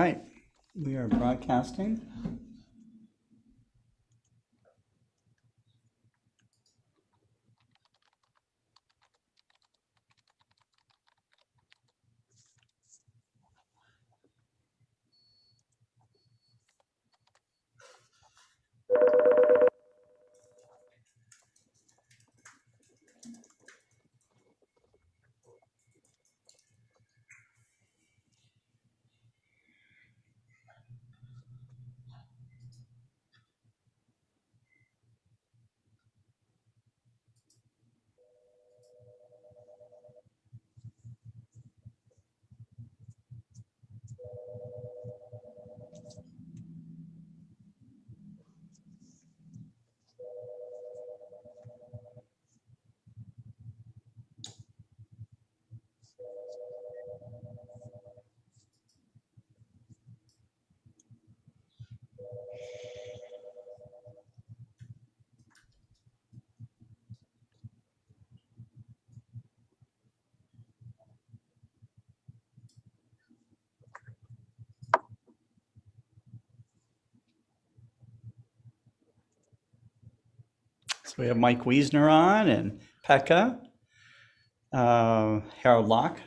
Right. We are broadcasting. So we have Mike Wiesner on and Pekka, Harold Locke.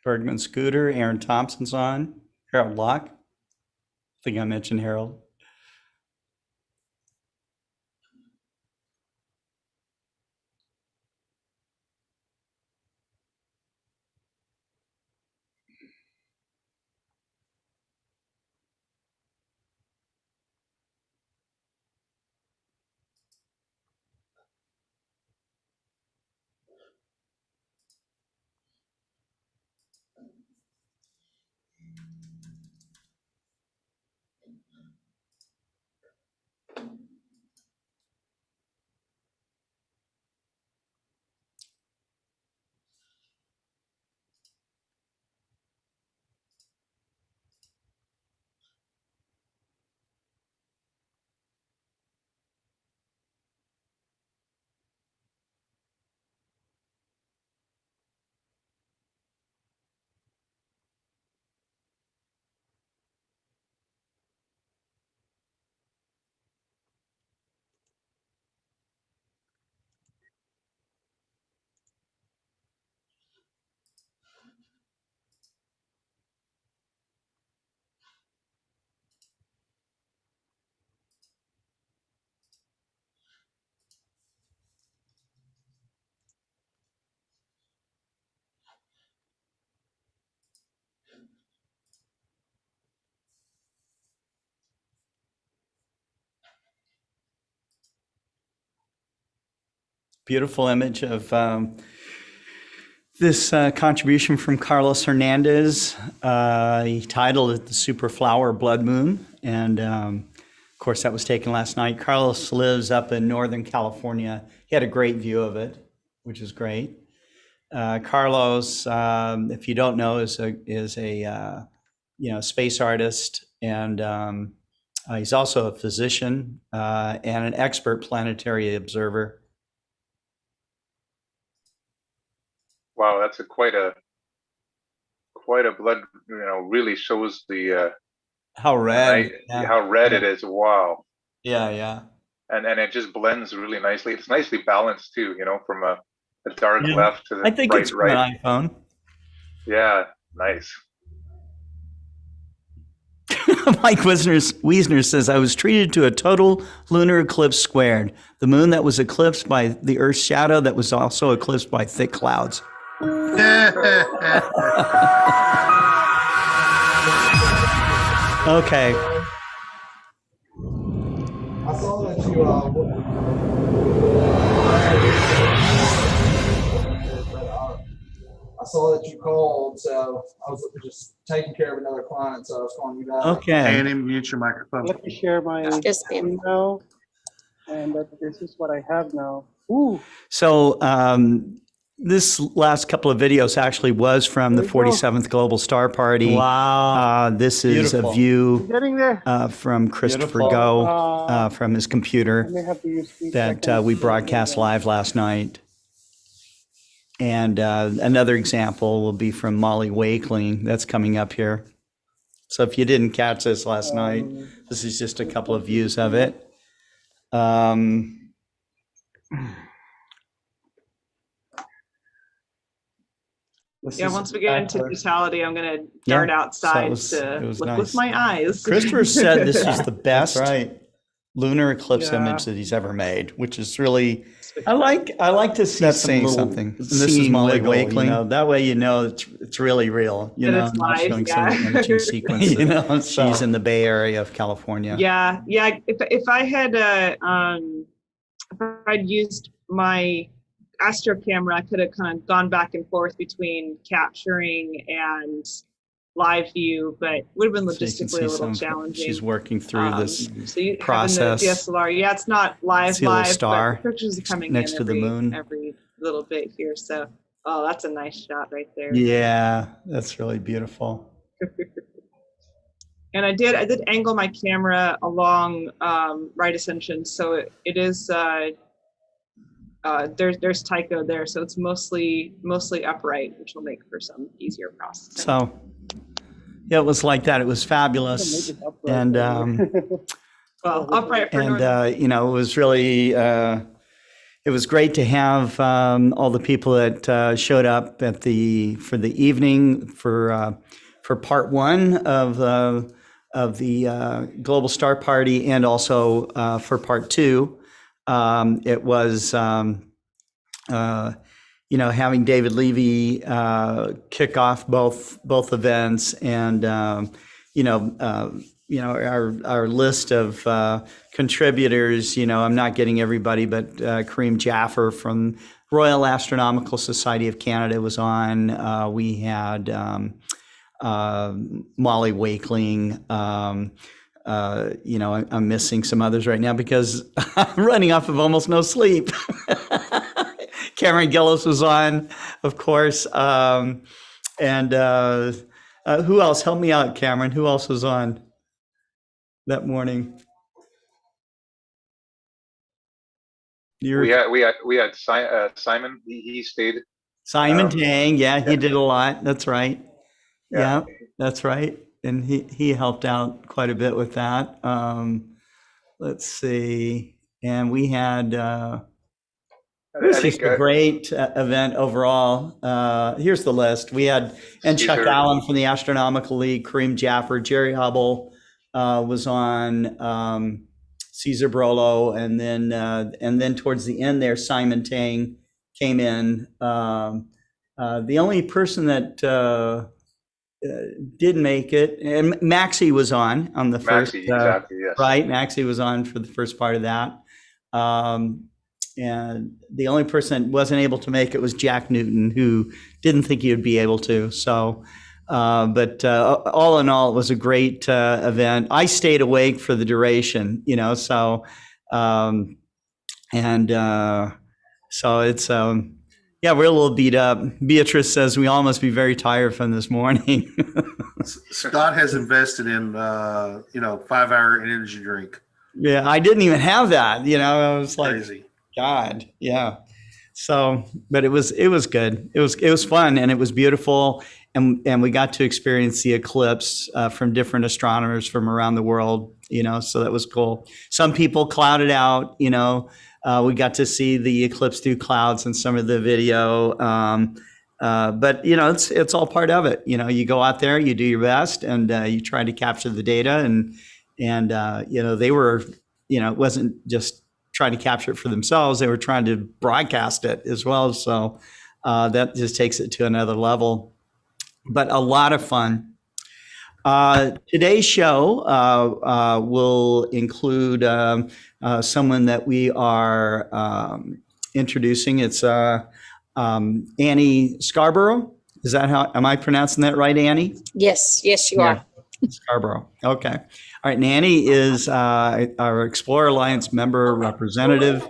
Bergman Scooter, Aaron Thompson's on, Harold Locke. I think I mentioned Harold. Beautiful image of this contribution from Carlos Hernandez. He titled it The Super Flower Blood Moon. And of course, that was taken last night. Carlos lives up in Northern California. He had a great view of it, which is great. Carlos, if you don't know, is a space artist, and he's also a physician and an expert planetary observer. Wow, that's quite a blood. Really shows the how red it is. Wow. Yeah. And it just blends really nicely. It's nicely balanced too. From a dark left to the I think bright it's from right. an iPhone. Yeah, nice. Mike Wiesner says, I was treated to a total lunar eclipse squared. The moon that was eclipsed by the Earth's shadow that was also eclipsed by thick clouds. Okay. I saw that you I saw that you called, so I was just taking care of another client, so I was calling you back. Okay. And mute your microphone. Let me share my screen now, and this is what I have now. Ooh. So this last couple of videos actually was from the 47th Global Star Party. Wow. This is Beautiful. a view Getting there. from Christopher Beautiful. Go from his computer I may have to use 3 that seconds. we broadcast live last night. And another example will be from Molly Wakeling. That's coming up here. So if you didn't catch this last night, this is just a couple of views of it. Yeah, once we get into totality, I'm going to dart outside to look nice. with my eyes. Christopher said this is the best Right. lunar eclipse Yeah. image that he's ever made, which is really, I like to see That's some saying little something. And this this is is Molly Molly Wakeling. Wakeling. That way, it's really real. That Know, it's not live, showing yeah. some imaging sequence. So- She's in the Bay Area of California. Yeah. If I had if I'd used my astro camera, I could have kind of gone back and forth between capturing and live view, but it would have been So you can logistically see a little some- challenging. She's working through this so you process. Having the DSLR, yeah, it's not live, See a little live, star but the pictures are coming next in to the moon. every little bit here. So, oh, that's a nice shot right there. Yeah, that's really beautiful. And I did angle my camera along right ascension, so it is there's Tycho there, so it's mostly upright, which will make for some easier processing. So, yeah, it was like that. It was fabulous, Make it upright and Well, upright for northern. it was really it was great to have all the people that showed up for the evening for part one of the Global Star Party, and also for part two. It was having David Levy kick off both events, and our list of contributors. I'm not getting everybody, but Kareem Jaffer from Royal Astronomical Society of Canada was on. We had Molly Wakeling. I'm missing some others right now because I'm running off of almost no sleep. Cameron Gillis was on, of course. And who else? Help me out, Cameron. Who else was on that morning? We had Simon. He stayed. Simon Tang. Yeah, he did a lot. That's right. Yeah. Yeah, that's right. And he helped out quite a bit with that. Let's see. And we had, it was just a great event overall. Here's the list. We had, and Chuck Caesar. Allen from the Astronomical League, Kareem Jaffer, Jerry Hubble was on, Caesar Brolo, and then towards the end there, Simon Tang came in. The only person that did make it, and Maxie was on the first, Maxie, exactly, yes. right? Maxie was on for the first part of that. And the only person that wasn't able to make it was Jack Newton, who didn't think he would be able to. So, but all in all, it was a great event. I stayed awake for the duration, so, so it's, yeah, we're a little beat up. Beatrice says we all must be very tired from this morning. Scott has invested in 5-hour energy drink. Yeah, I didn't even have that. I was like, Crazy. God, yeah. So, but it was good. It was fun, and it was beautiful, and we got to experience the eclipse from different astronomers from around the world. So that was cool. Some people clouded out. We got to see the eclipse through clouds in some of the video. But it's all part of it. You go out there, you do your best, and you try to capture the data, and they were, it wasn't just trying to capture it for themselves; they were trying to broadcast it as well. So that just takes it to another level. But a lot of fun. Today's show will include someone that we are introducing. It's Annie Scarbrough. Is that am I pronouncing that right, Annie? Yes, you are. Scarbrough. Okay. All right. And Annie is our Explorer Alliance member representative,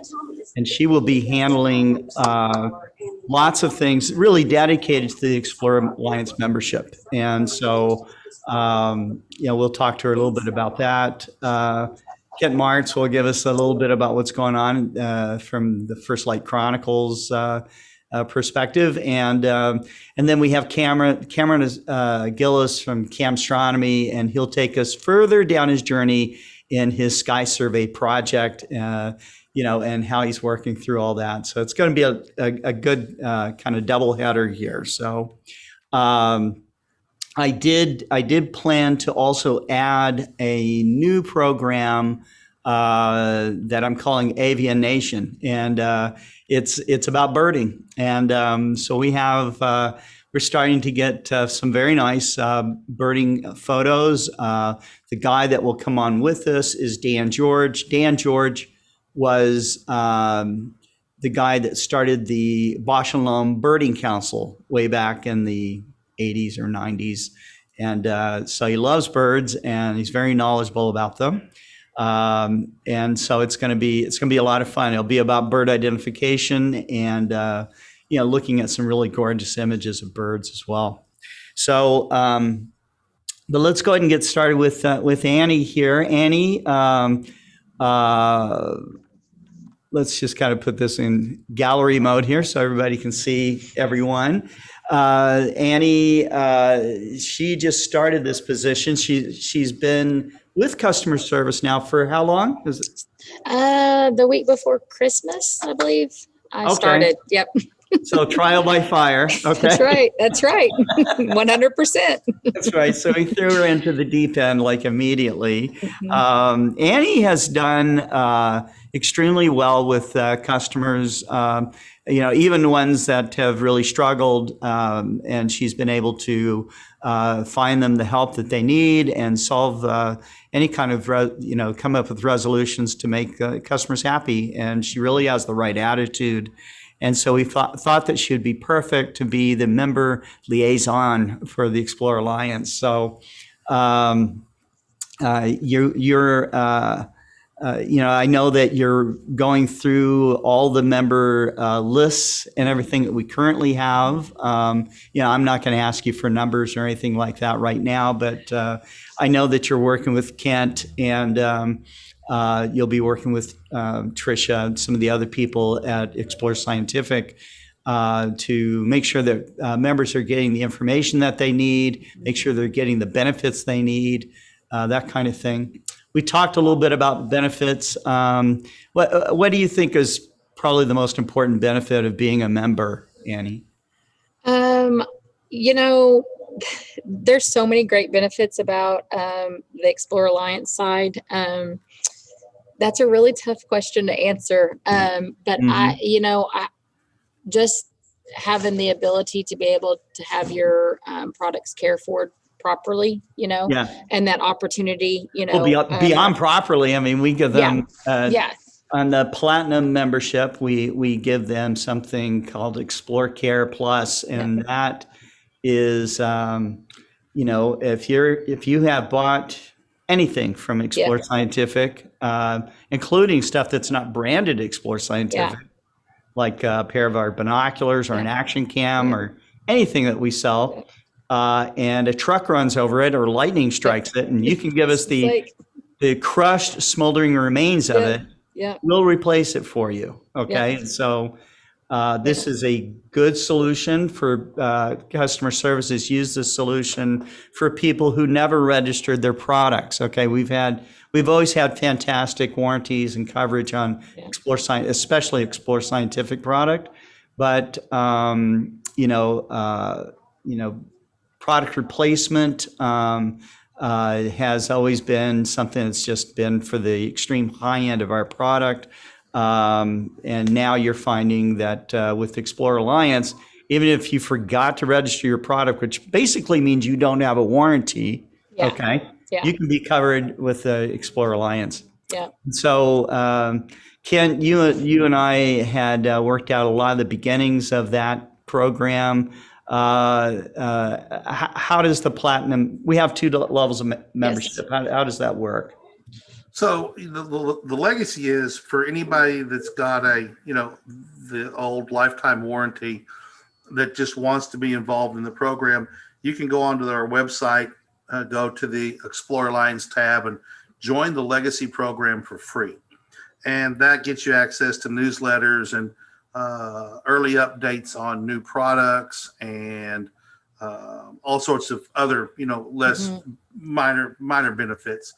and she will be handling lots of things really dedicated to the Explorer Alliance membership. And so, we'll talk to her a little bit about that. Kent Marts will give us a little bit about what's going on from the FirstLight Chronicles perspective, and then we have Cameron Gillis from Camstronomy, and he'll take us further down his journey in his sky survey project, and how he's working through all that. So it's going to be a good kind of double header here. So I did plan to also add a new program that I'm calling Avian Nation, and it's about birding. And so we're starting to get some very nice birding photos. The guy that will come on with us is Dan George. Dan George was the guy that started the Bosch and Loam Birding Council way back in the 80s or 90s. And so he loves birds, and he's very knowledgeable about them. And so it's going to be a lot of fun. It'll be about bird identification and looking at some really gorgeous images of birds as well. So, but let's go ahead and get started with Annie here. Annie, let's just kind of put this in gallery mode here so everybody can see everyone. Annie, she just started this position. She's been with customer service now for how long? The week before Christmas, I believe. I started. Yep. So trial by fire. Okay. That's right. 100%. That's right. So we threw her into the deep end like immediately. Mm-hmm. Annie has done extremely well with customers, even ones that have really struggled, and she's been able to find them the help that they need and solve any kind of, come up with resolutions to make customers happy. And she really has the right attitude. And so we thought that she would be perfect to be the member liaison for the Explorer Alliance. So I know that you're going through all the member lists and everything that we currently have. I'm not going to ask you for numbers or anything like that right now, but I know that you're working with Kent, and you'll be working with Tricia and some of the other people at Explore Scientific to make sure that members are getting the information that they need, make sure they're getting the benefits they need, that kind of thing. We talked a little bit about benefits. What do you think is probably the most important benefit of being a member, Annie? There's so many great benefits about the Explorer Alliance side. That's a really tough question to answer. But mm-hmm. I just having the ability to be able to have your products cared for properly, and that opportunity, beyond properly. I mean, we give them, on the platinum membership, we give them something called Explore Care Plus, and that is, if you have bought anything from Explore Scientific, including stuff that's not branded Explore Scientific, like a pair of our binoculars or an action cam or anything that we sell, and a truck runs over it or lightning strikes it, and you can give us the crushed, smoldering remains of it, we'll replace it for you. Okay. And so this is a good solution for customer services. Use this solution for people who never registered their products. Okay, we've always had fantastic warranties and coverage on Explore Science, especially Explore Scientific product. but product replacement has always been something that's just been for the extreme high end of our product. And now you're finding that with Explorer Alliance, even if you forgot to register your product, which basically means you don't have a warranty, Yeah. okay, Yeah. you can be covered with the Explorer Alliance. Yeah. So, Ken, you and I had worked out a lot of the beginnings of that program. How does the platinum? We have two levels of membership. How does that work? So the legacy is for anybody that's got the old lifetime warranty that just wants to be involved in the program. You can go onto our website, go to the Explorer Alliance tab, and join the legacy program for free. And that gets you access to newsletters and early updates on new products and all sorts of other, less minor benefits.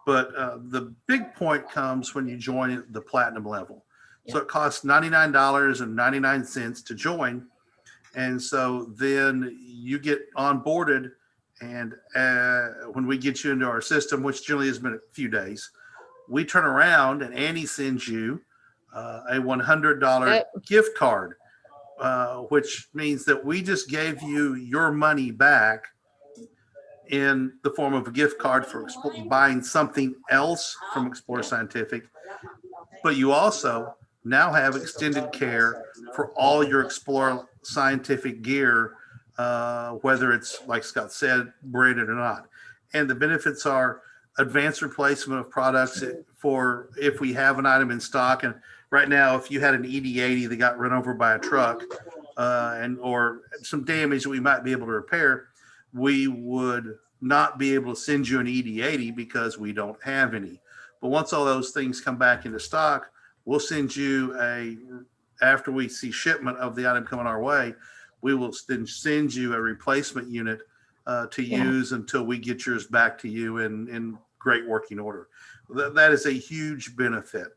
But the big point comes when you join the platinum level. So it costs $99.99 to join. And so then you get onboarded, and when we get you into our system, which generally has been a few days, we turn around and Annie sends you a $100 gift card, which means that we just gave you your money back in the form of a gift card for buying something else from Explorer Scientific. But you also now have extended care for all your Explorer Scientific gear, whether it's, like Scott said, branded or not. And the benefits are advanced replacement of products for if we have an item in stock. And right now, if you had an ED80 that got run over by a truck or some damage that we might be able to repair, we would not be able to send you an ED80 because we don't have any. But once all those things come back into stock, we'll send you after we see shipment of the item coming our way, we will then send you a replacement unit to use until we get yours back to you in great working order. That is a huge benefit.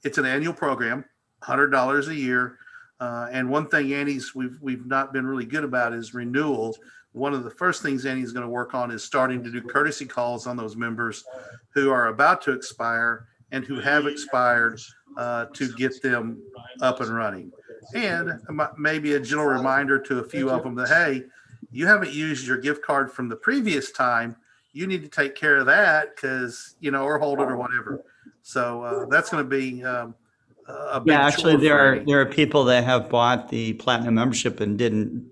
It's an annual program, $100 a year. And one thing we've not been really good about is renewal. One of the first things Annie's going to work on is starting to do courtesy calls on those members who are about to expire and who have expired to get them up and running. And maybe a gentle reminder to a few of them that, hey, you haven't used your gift card from the previous time. You need to take care of that because, or hold it or whatever. So that's going to be a big actually, chore there are people that have bought the platinum membership and didn't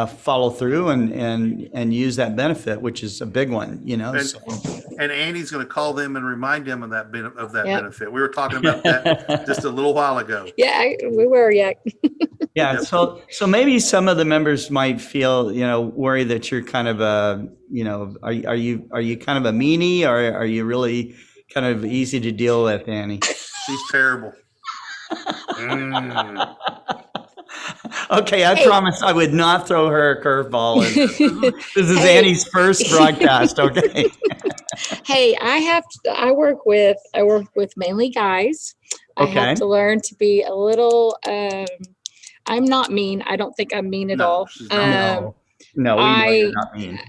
follow through and use that benefit, which is a big one, And Annie's going to call them and remind them of that benefit. We were talking about that just a little while ago. Yeah, we were. Yeah. Yeah. So maybe some of the members might feel, worried that you're kind of are you kind of a meanie, or are you really kind of easy to deal with, Annie? She's terrible. Okay, I promise I would not throw her a curveball. This is Annie's first broadcast. Okay. Hey, I work with mainly guys. I have to learn to be a little. I'm not mean. I don't think I'm mean at all. No, we know you're not mean.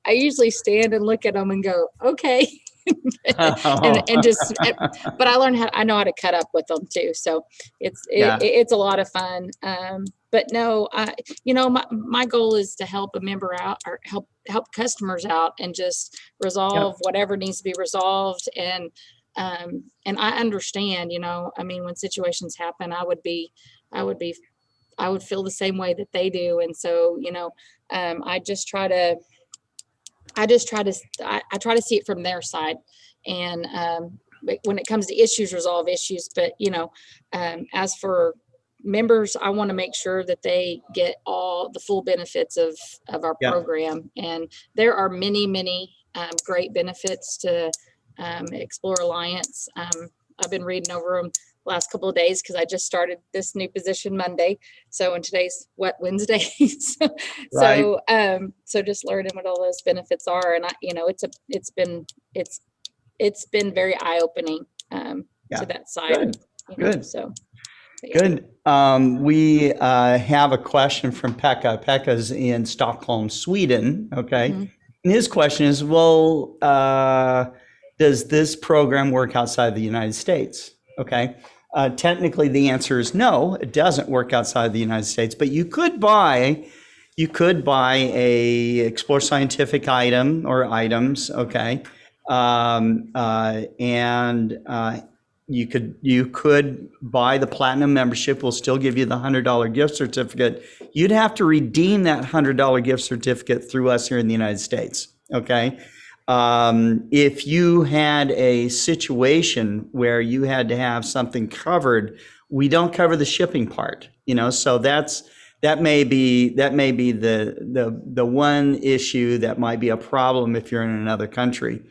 I usually stand and look at them and go, okay. and just, but I know how to cut up with them too. So it's a lot of fun. But no, my goal is to help a member out or help customers out and just resolve whatever needs to be resolved. And I understand, when situations happen, I would feel the same way that they do. And so, I try to see it from their side. And when it comes to issues, resolve issues. But, as for members, I want to make sure that they get all the full benefits of our program. And there are many, many great benefits to Explorer Alliance. I've been reading over them last couple of days because I just started this new position Monday. So, and today's Wednesday. So just learning what all those benefits are. And it's been very eye-opening to that side. Good. So but yeah. Good. We have a question from Pekka. Pekka's in Stockholm, Sweden. Okay. Mhm. And his question is, well, does this program work outside the United States? Okay. Technically, the answer is no, it doesn't work outside the United States, but you could buy a Explore Scientific item or items, okay, and you could buy the platinum membership. We'll still give you the $100 gift certificate. You'd have to redeem that $100 gift certificate through us here in the United States, okay? If you had a situation where you had to have something covered, we don't cover the shipping part, so that may be the one issue that might be a problem if you're in another country.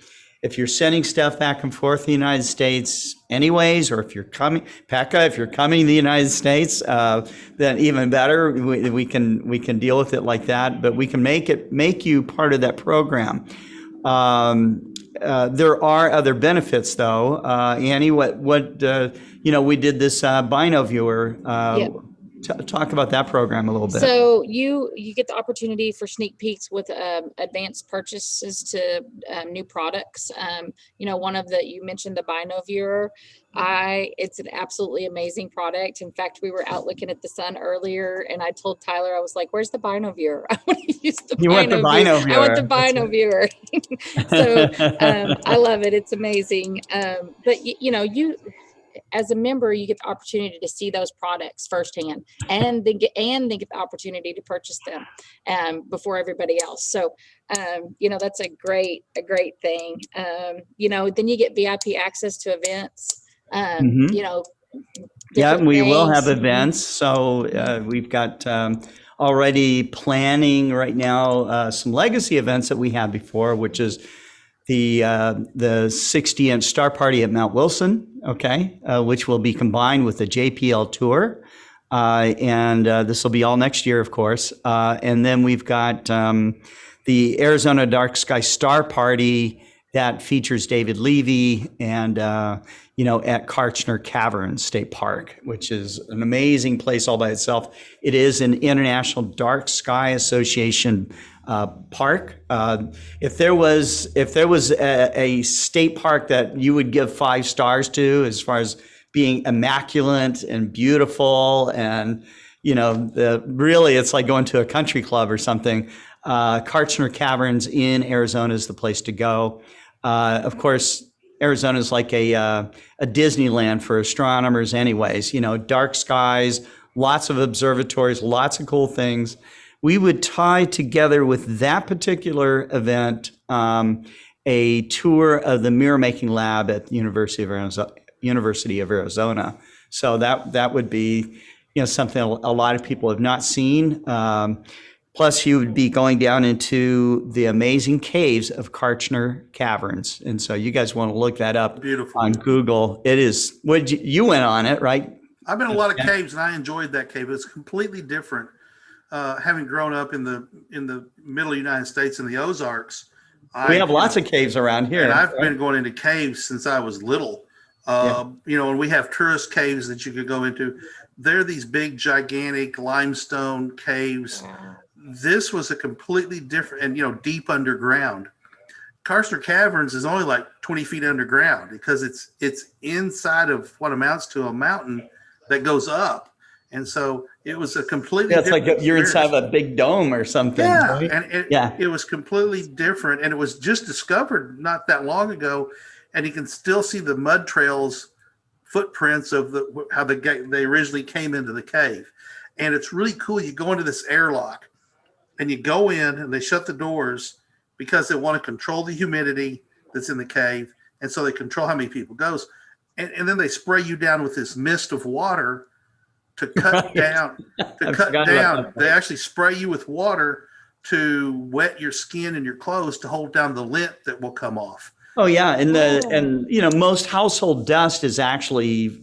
If you're sending stuff back and forth to the United States anyways, or if you're coming, Pekka, if you're coming to the United States, then even better, we can deal with it like that, but we can make you part of that program. There are other benefits though. Annie, we did this Bino Viewer. Talk about that program a little bit. So you get the opportunity for sneak peeks with advanced purchases to new products. One of you mentioned the Bino Viewer. It's an absolutely amazing product. In fact, we were out looking at the sun earlier, and I told Tyler, I was like, "Where's the Bino Viewer? I want to use the You want the Bino Viewer? I want the Bino Viewer." So I love it. It's amazing. But you. As a member, you get the opportunity to see those products firsthand, and then get the opportunity to purchase them before everybody else. So, that's a great thing. Then you get VIP access to events. Yeah, we will things. have events. So we've got already planning right now some legacy events that we had before, which is the 60-inch Star Party at Mount Wilson, okay, which will be combined with the JPL tour. And this will be all next year, of course. And then we've got the Arizona Dark Sky Star Party that features David Levy and, at Kartchner Cavern State Park, which is an amazing place all by itself. It is an International Dark Sky Association park. If there was a state park that you would give 5 stars to, as far as being immaculate and beautiful, and really it's like going to a country club or something, Kartchner Caverns in Arizona is the place to go. Of course, Arizona is like a Disneyland for astronomers, anyways. Dark skies, lots of observatories, lots of cool things. We would tie together with that particular event a tour of the mirror making lab at the University of Arizona. So that would be something a lot of people have not seen. Plus, you would be going down into the amazing caves of Kartchner Caverns, and so you guys want to look that up. Beautiful. On Google. It is. You went on it, right? I've been in a lot of caves, and I enjoyed that cave. It's completely different. Having grown up in the middle United States in the Ozarks, We have lots of caves around here. And I've been going into caves since I was little. And we have tourist caves that you could go into. They're these big, gigantic limestone caves. This was a completely different, and deep underground. Kartchner Caverns is only like 20 feet underground because it's inside of what amounts to a mountain that goes up. And so it was a completely it's different like you're experience. inside of a big dome or something. Yeah, right? and it was completely different, and it was just discovered not that long ago, and you can still see the mud trails, footprints of how they originally came into the cave, and it's really cool. You go into this airlock, and you go in, and they shut the doors because they want to control the humidity that's in the cave, and so they control how many people goes, and then they spray you down with this mist of water to cut down. They actually spray you with water to wet your skin and your clothes to hold down the lint that will come off. Oh yeah, and most household dust is actually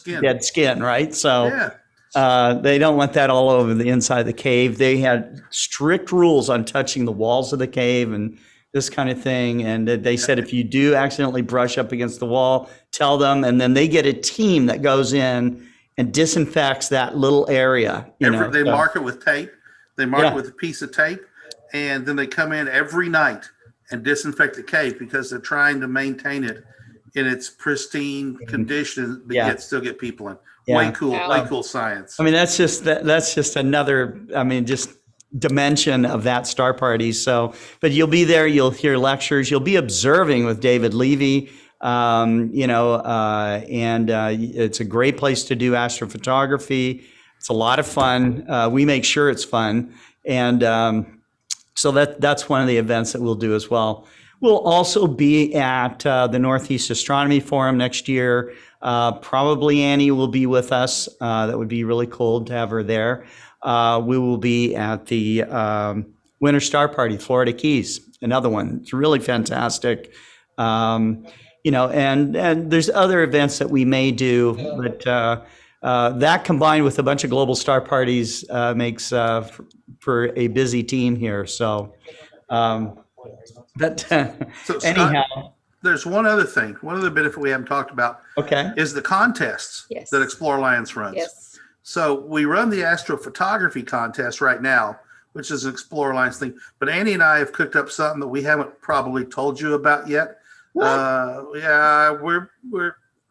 dead skin, right? So they don't want that all over the inside of the cave. They had strict rules on touching the walls of the cave and this kind of thing. And they said if you do accidentally brush up against the wall, tell them, and then they get a team that goes in and disinfects that little area. They mark it with tape. They mark Yeah. it with a piece of tape, and then they come in every night and disinfect the cave because they're trying to maintain it in its pristine condition, but Yeah. yet still get people in. Yeah. Way cool Wow. science. I mean, that's just another, just dimension of that star party. So, but you'll be there, you'll hear lectures, you'll be observing with David Levy, and it's a great place to do astrophotography. It's a lot of fun. We make sure it's fun. And so that's one of the events that we'll do as well. We'll also be at the Northeast Astronomy Forum next year. Probably Annie will be with us. That would be really cool to have her there. We will be at the Winter Star Party, Florida Keys, another one. It's really fantastic. And there's other events that we may do, but that combined with a bunch of global star parties makes for a busy team here. So, So anyhow, Scott, there's one other thing. One other benefit we haven't talked about okay. is the contests Yes. that Explore Alliance runs. Yes. So we run the astrophotography contest right now, which is an Explore Alliance thing. But Annie and I have cooked up something that we haven't probably told you about yet. We're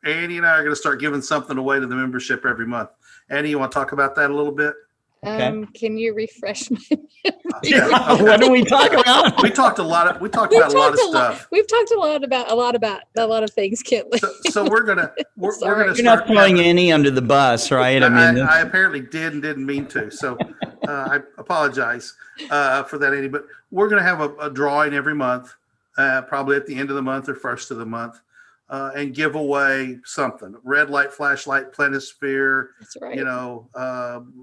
Annie and I are going to start giving something away to the membership every month. Annie, you want to talk about that a little bit? Okay. Can you refresh my Yeah. What do we talk about? We talked about a lot of stuff. We've talked a lot about a lot of things, Kent. So we're gonna Sorry. You're start not throwing having- Annie under the bus, right? I apparently did and didn't mean to. So I apologize for that, Annie. But we're going to have a drawing every month, probably at the end of the month or first of the month, and give away something: red light, flashlight, planisphere. That's right.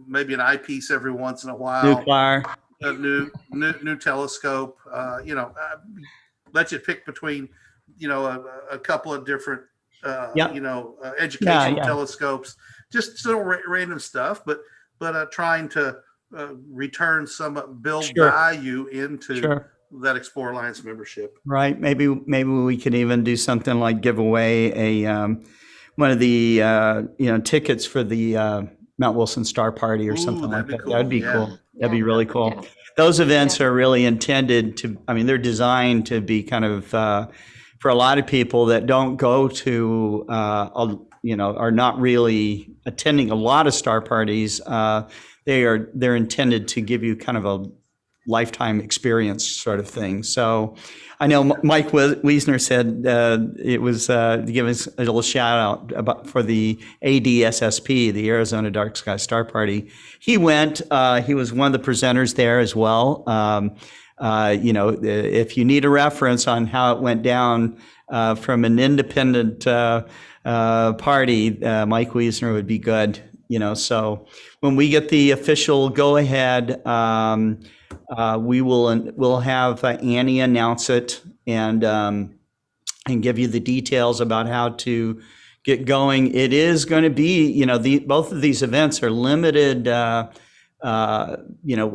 Maybe an eyepiece every once in a while. Nuclear. A new telescope. Let you pick between, a couple of different, Yep. educational Yeah. telescopes. Just sort of random stuff, but trying to return build Sure. value into Sure. that Explore Alliance membership. Right. Maybe we could even do something like give away one of the tickets for the Mount Wilson Star Party or Ooh, something like that'd be that. cool. That'd be Yeah. cool. That'd be Yeah. really cool. Yeah. Those events are really intended to, they're designed to be kind of, for a lot of people that don't go to, are not really attending a lot of star parties. They're intended to give you kind of a lifetime experience sort of thing. So I know Mike Wiesner said it was to give us a little shout out for the ADSSP, the Arizona Dark Sky Star Party. He went, he was one of the presenters there as well. If you need a reference on how it went down from an independent party, Mike Wiesner would be good. So when we get the official go ahead, we'll have Annie announce it and give you the details about how to get going. It is going to be, both of these events are limited. We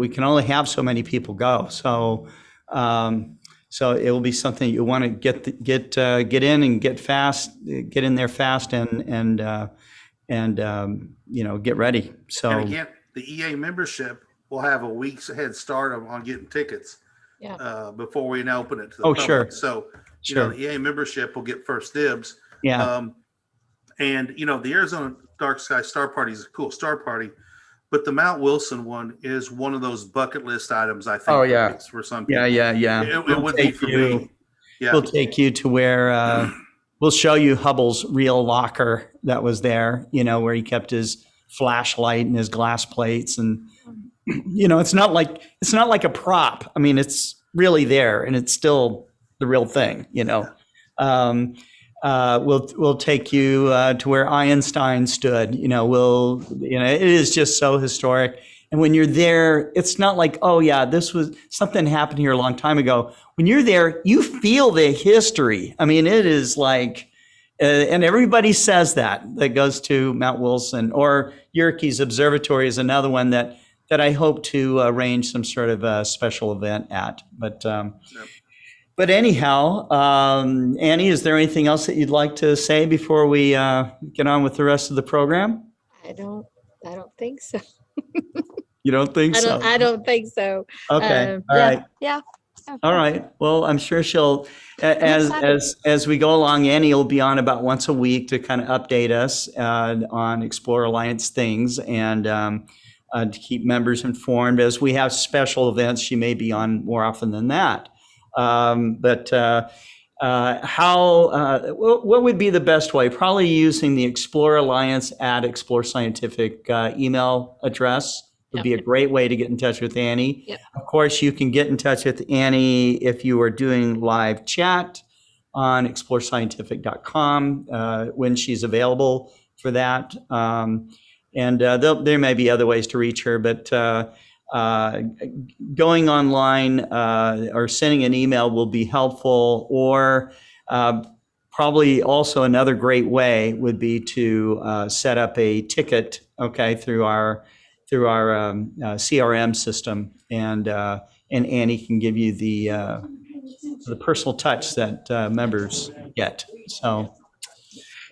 can only have so many people go. So it will be something you want to get in and get in there fast and get ready. So And again, the EA membership will have a week's head start on getting tickets. Yeah. Before we now open it to the Oh, public. sure. So, Sure. the EA membership will get first dibs. yeah, And the Arizona Dark Sky Star Party is a cool star party, but the Mount Wilson one is one of those bucket list items, I think. Oh, yeah. For some people. yeah. It would be for me. Yeah. We'll take you to where we'll show you Hubble's real locker that was there, where he kept his flashlight and his glass plates. And, it's not like a prop. It's really there and it's still the real thing, We'll take you to where Einstein stood, it is just so historic. And when you're there, it's not like, oh yeah, this was something happened here a long time ago. When you're there, you feel the history. It is like, and everybody says that goes to Mount Wilson, or Yerkes Observatory is another one that I hope to arrange some sort of a special event at. But But anyhow, Annie, is there anything else that you'd like to say before we get on with the rest of the program? I don't think so. You don't think so? I don't think so. Okay. All Yeah, right. yeah. All right. Well, I'm sure she'll, excited. as we go along, Annie will be on about once a week to kind of update us on Explore Alliance things and to keep members informed. As we have special events, she may be on more often than that. What would be the best way? Probably using the Explore Alliance at Explore Scientific email address would be a great way to get in touch with Annie. Yep. Of course, you can get in touch with Annie if you are doing live chat on explorescientific.com when she's available for that. There may be other ways to reach her, but going online or sending an email will be helpful, or probably also another great way would be to set up a ticket, through our CRM system, and Annie can give you the personal touch that members get. So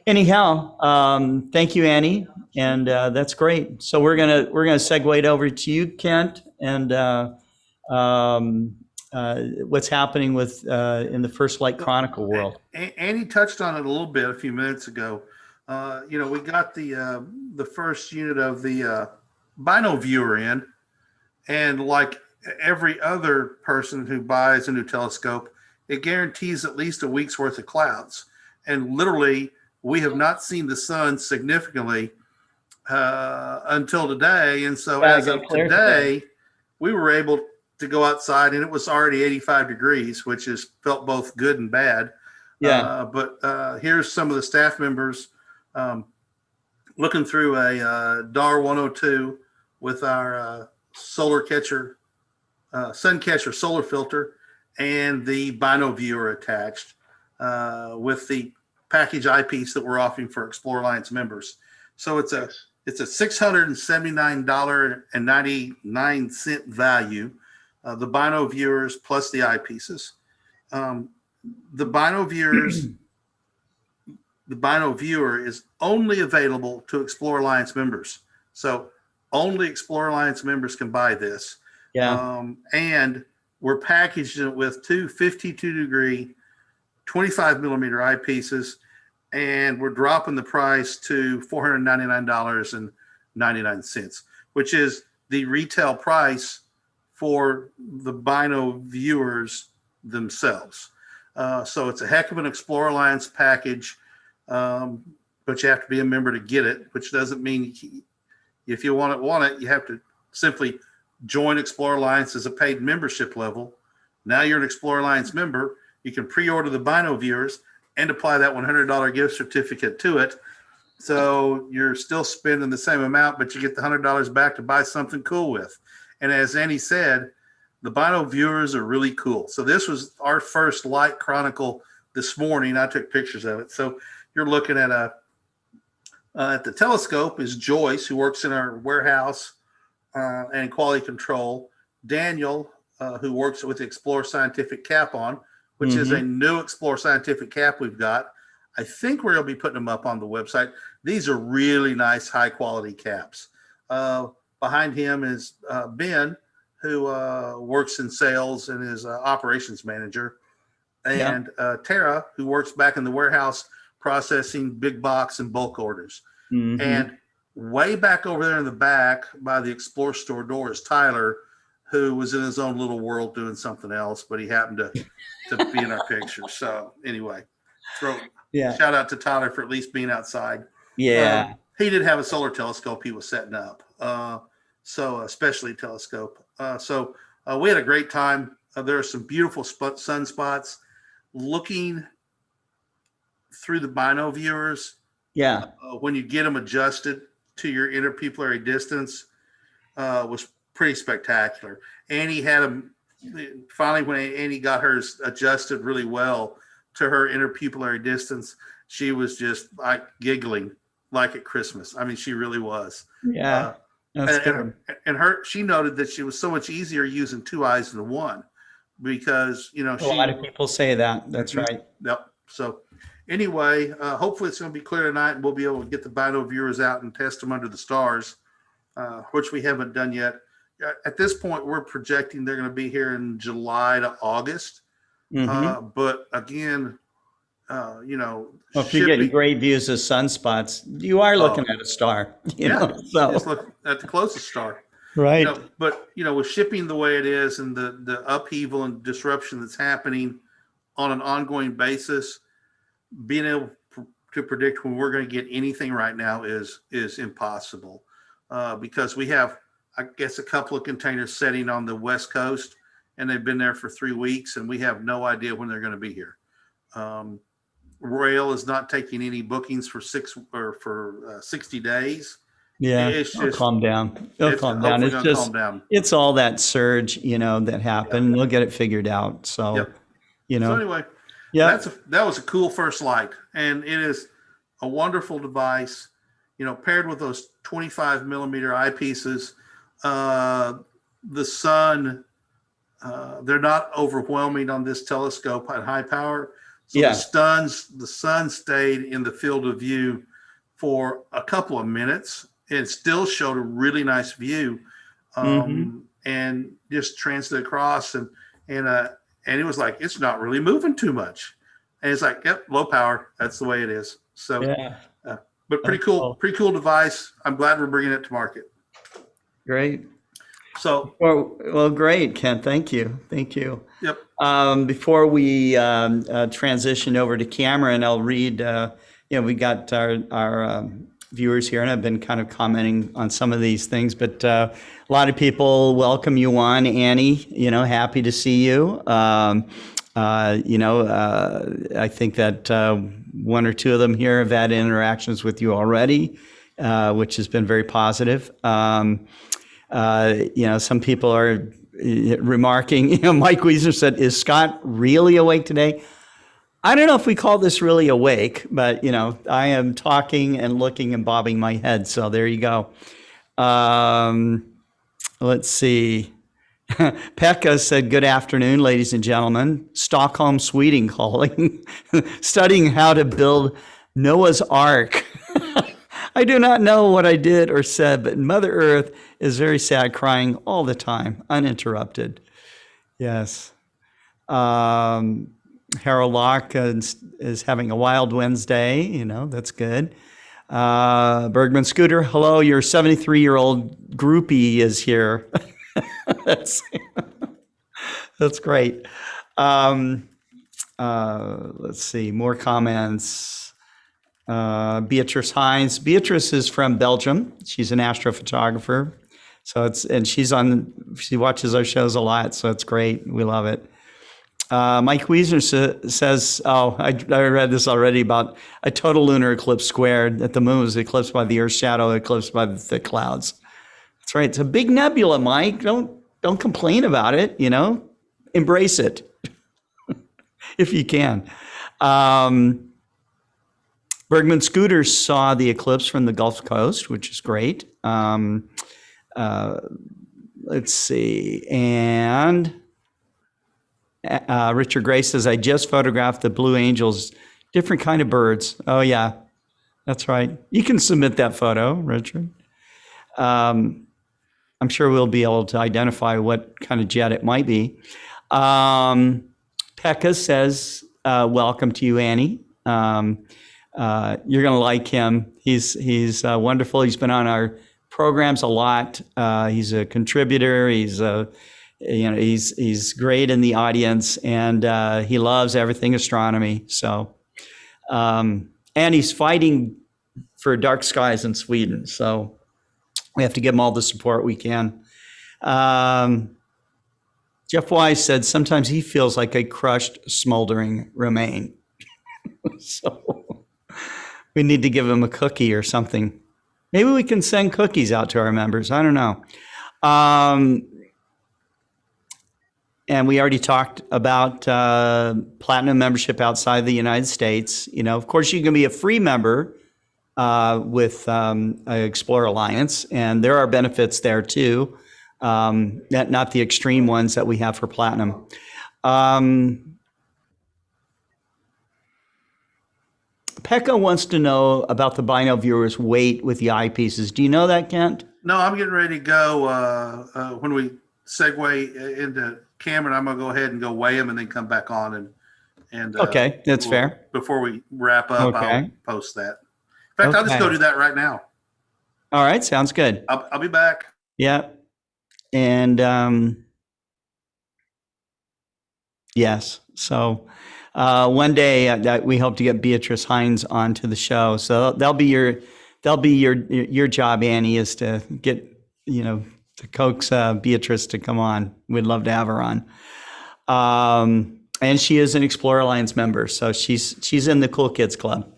anyhow, thank you, Annie, and that's great. So we're gonna segue it over to you, Kent, and what's happening with in the FirstLight Chronicle world. Annie touched on it a little bit a few minutes ago. We got the first unit of the Bino viewer in, and like every other person who buys a new telescope, it guarantees at least a week's worth of clouds. And literally, we have not seen the sun significantly until today. And so as of today, we were able to go outside, and it was already 85 degrees, which is felt both good and bad. Yeah. But here's some of the staff members looking through a DAR 102 with our solar catcher, sun catcher solar filter, and the Bino viewer attached with the package eyepiece that we're offering for Explore Alliance members. So it's a $679.99 value. The Bino viewers plus the eyepieces. The Bino viewer is only available to Explore Alliance members. So only Explore Alliance members can buy this. Yeah. And we're packaged it with two 52-degree, 25 millimeter eyepieces, and we're dropping the price to $499.99, which is the retail price for the Bino viewers themselves. So it's a heck of an Explore Alliance package, but you have to be a member to get it, which doesn't mean if you want it, you have to simply join Explore Alliance as a paid membership level. Now you're an Explore Alliance member. You can pre-order the Bino viewers and apply that $100 gift certificate to it. So you're still spending the same amount, but you get the $100 back to buy something cool with. And as Annie said, the Bino viewers are really cool. So this was our first light chronicle this morning. I took pictures of it. So you're looking at at the telescope is Joyce, who works in our warehouse and quality control. Daniel, who works with the Explore Scientific cap on, which is a new Explore Scientific cap we've got. I think we're going to be putting them up on the website. These are really nice, high quality caps. Behind him is Ben, who works in sales and is operations manager. And Tara, who works back in the warehouse processing big box and bulk orders. And way back over there in the back by the Explore store door is Tyler, who was in his own little world doing something else, but he happened to be in our picture. So anyway, shout out to Tyler for at least being outside. Yeah. He did have a solar telescope he was setting up. So a specialty telescope. So we had a great time. There are some beautiful sunspots. Looking through the Bino viewers, when you get them adjusted to your interpupillary distance, was pretty spectacular. Annie had them finally when Annie got hers adjusted really well to her interpupillary distance. She was just like giggling like at Christmas. I mean, she really was. Yeah. She noted that she was so much easier using two eyes than one. because, you know, A lot of people say that. That's right. Yep. So anyway, hopefully it's going to be clear tonight and we'll be able to get the bino viewers out and test them under the stars, which we haven't done yet. At this point, we're projecting they're going to be here in July to August. But again, you know, well, if you're getting great views of sunspots, you are looking at a star. You know, so. Just look at the closest star. Right. You know, but, you know, with shipping the way it is and the upheaval and disruption that's happening on an ongoing basis, being able to predict when we're going to get anything right now is impossible, because we have, I guess, a couple of containers setting on the West Coast, and they've been there for 3 weeks, and we have no idea when they're going to be here. Rail is not taking any bookings for 60 days. Yeah, It's it'll just calm down. It'll calm down. hopefully It's gonna just, calm down. it's all that surge, you know, that happened. We'll get it figured out. So, Yep. you So know, anyway, yeah, that was a cool FirstLight, and it is a wonderful device. You know, paired with those 25 millimeter eyepieces, the sun, they're not overwhelming on this telescope at high power. So the sun stayed in the field of view for a couple of minutes and still showed a really nice view, and just translated across, and it was like, it's not really moving too much. And it's like, yep, low power. That's the way it is. So, but pretty cool device. I'm glad we're bringing it to market. great. So, Well, great, Ken. Thank you. yep. Before we transition over to Cameron, I'll read, we got our viewers here, and I've been kind of commenting on some of these things, but a lot of people welcome you on, Annie, happy to see you. I think that one or two of them here have had interactions with you already, which has been very positive. Some people are remarking, Mike Weezer said, is Scott really awake today? I don't know if we call this really awake, but, I am talking and looking and bobbing my head. So there you go. Let's see. Pekka said, good afternoon, ladies and gentlemen. Stockholm, Sweden calling, studying how to build Noah's Ark. I do not know what I did or said, but Mother Earth is very sad, crying all the time, uninterrupted. Yes. Harold Locke is having a wild Wednesday. That's good. Bergman Scooter, hello, your 73-year-old groupie is here. That's great. Let's see, more comments. Beatrice Hines. Beatrice is from Belgium. She's an astrophotographer. She watches our shows a lot, so it's great. We love it. Mike Wiesner says, I read this already about a total lunar eclipse squared, that the moon was eclipsed by the Earth's shadow, eclipsed by the thick clouds. That's right. It's a big nebula, Mike. Don't complain about it, embrace it if you can. Bergman Scooter saw the eclipse from the Gulf Coast, which is great. Let's see. And Richard Gray says, I just photographed the Blue Angels, different kind of birds. Oh, yeah, that's right. You can submit that photo, Richard. I'm sure we'll be able to identify what kind of jet it might be. Pekka says, welcome to you, Annie. You're going to like him. He's wonderful. He's been on our programs a lot. He's a contributor. He's great in the audience, and he loves everything astronomy. So, and he's fighting for dark skies in Sweden. So we have to give him all the support we can. Jeff Wise said sometimes he feels like a crushed, smoldering remain. So we need to give him a cookie or something. Maybe we can send cookies out to our members. I don't know. And we already talked about platinum membership outside the United States. Of course, you can be a free member with Explore Alliance, and there are benefits there too, not the extreme ones that we have for platinum. Pekka wants to know about the bino viewer's weight with the eyepieces. Do you know that, Kent? No, I'm getting ready to go. When we segue into Cameron, I'm going to go ahead and go weigh them and then come back on and Okay, that's fair. Before we wrap up, Okay. I'll post that. In fact, I'll just Okay. go do that right now. All right, sounds good. I'll be back. Yeah. And yes, so one day that we hope to get Beatrice Hines onto the show. So that'll be your job, Annie, is to get, to coax Beatrice to come on. We'd love to have her on. And she is an Explorer Alliance member, so she's in the Cool Kids Club.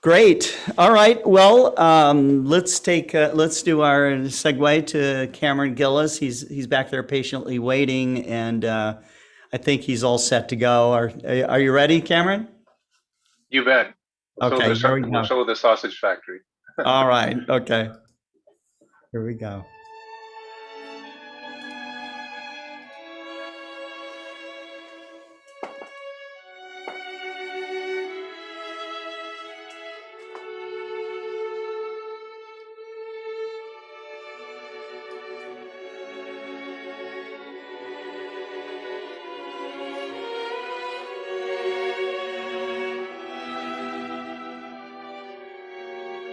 Great. All right. Well, let's do our segue to Cameron Gillis. He's back there patiently waiting, and I think he's all set to go. Are you ready, Cameron? You bet. Okay. Here we We'll go. show the sausage factory. All right. Okay. Here we go.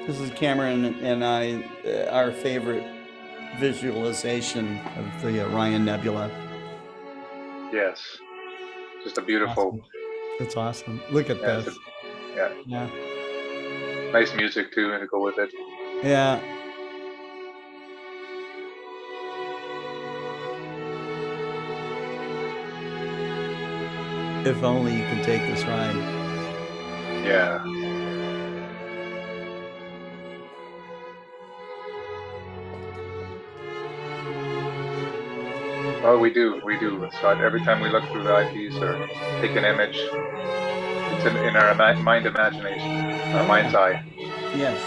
This is Cameron and I, our favorite visualization of the Orion Nebula. Yes. Just a beautiful, Awesome. It's awesome. Look at Yeah, this. yeah. Yeah. Nice music too to go with it. Yeah. If only you could take this ride. Yeah. Oh, we do, Scott. Every time we look through the eyepiece or take an image, it's in our mind imagination, our mind's eye. Yes.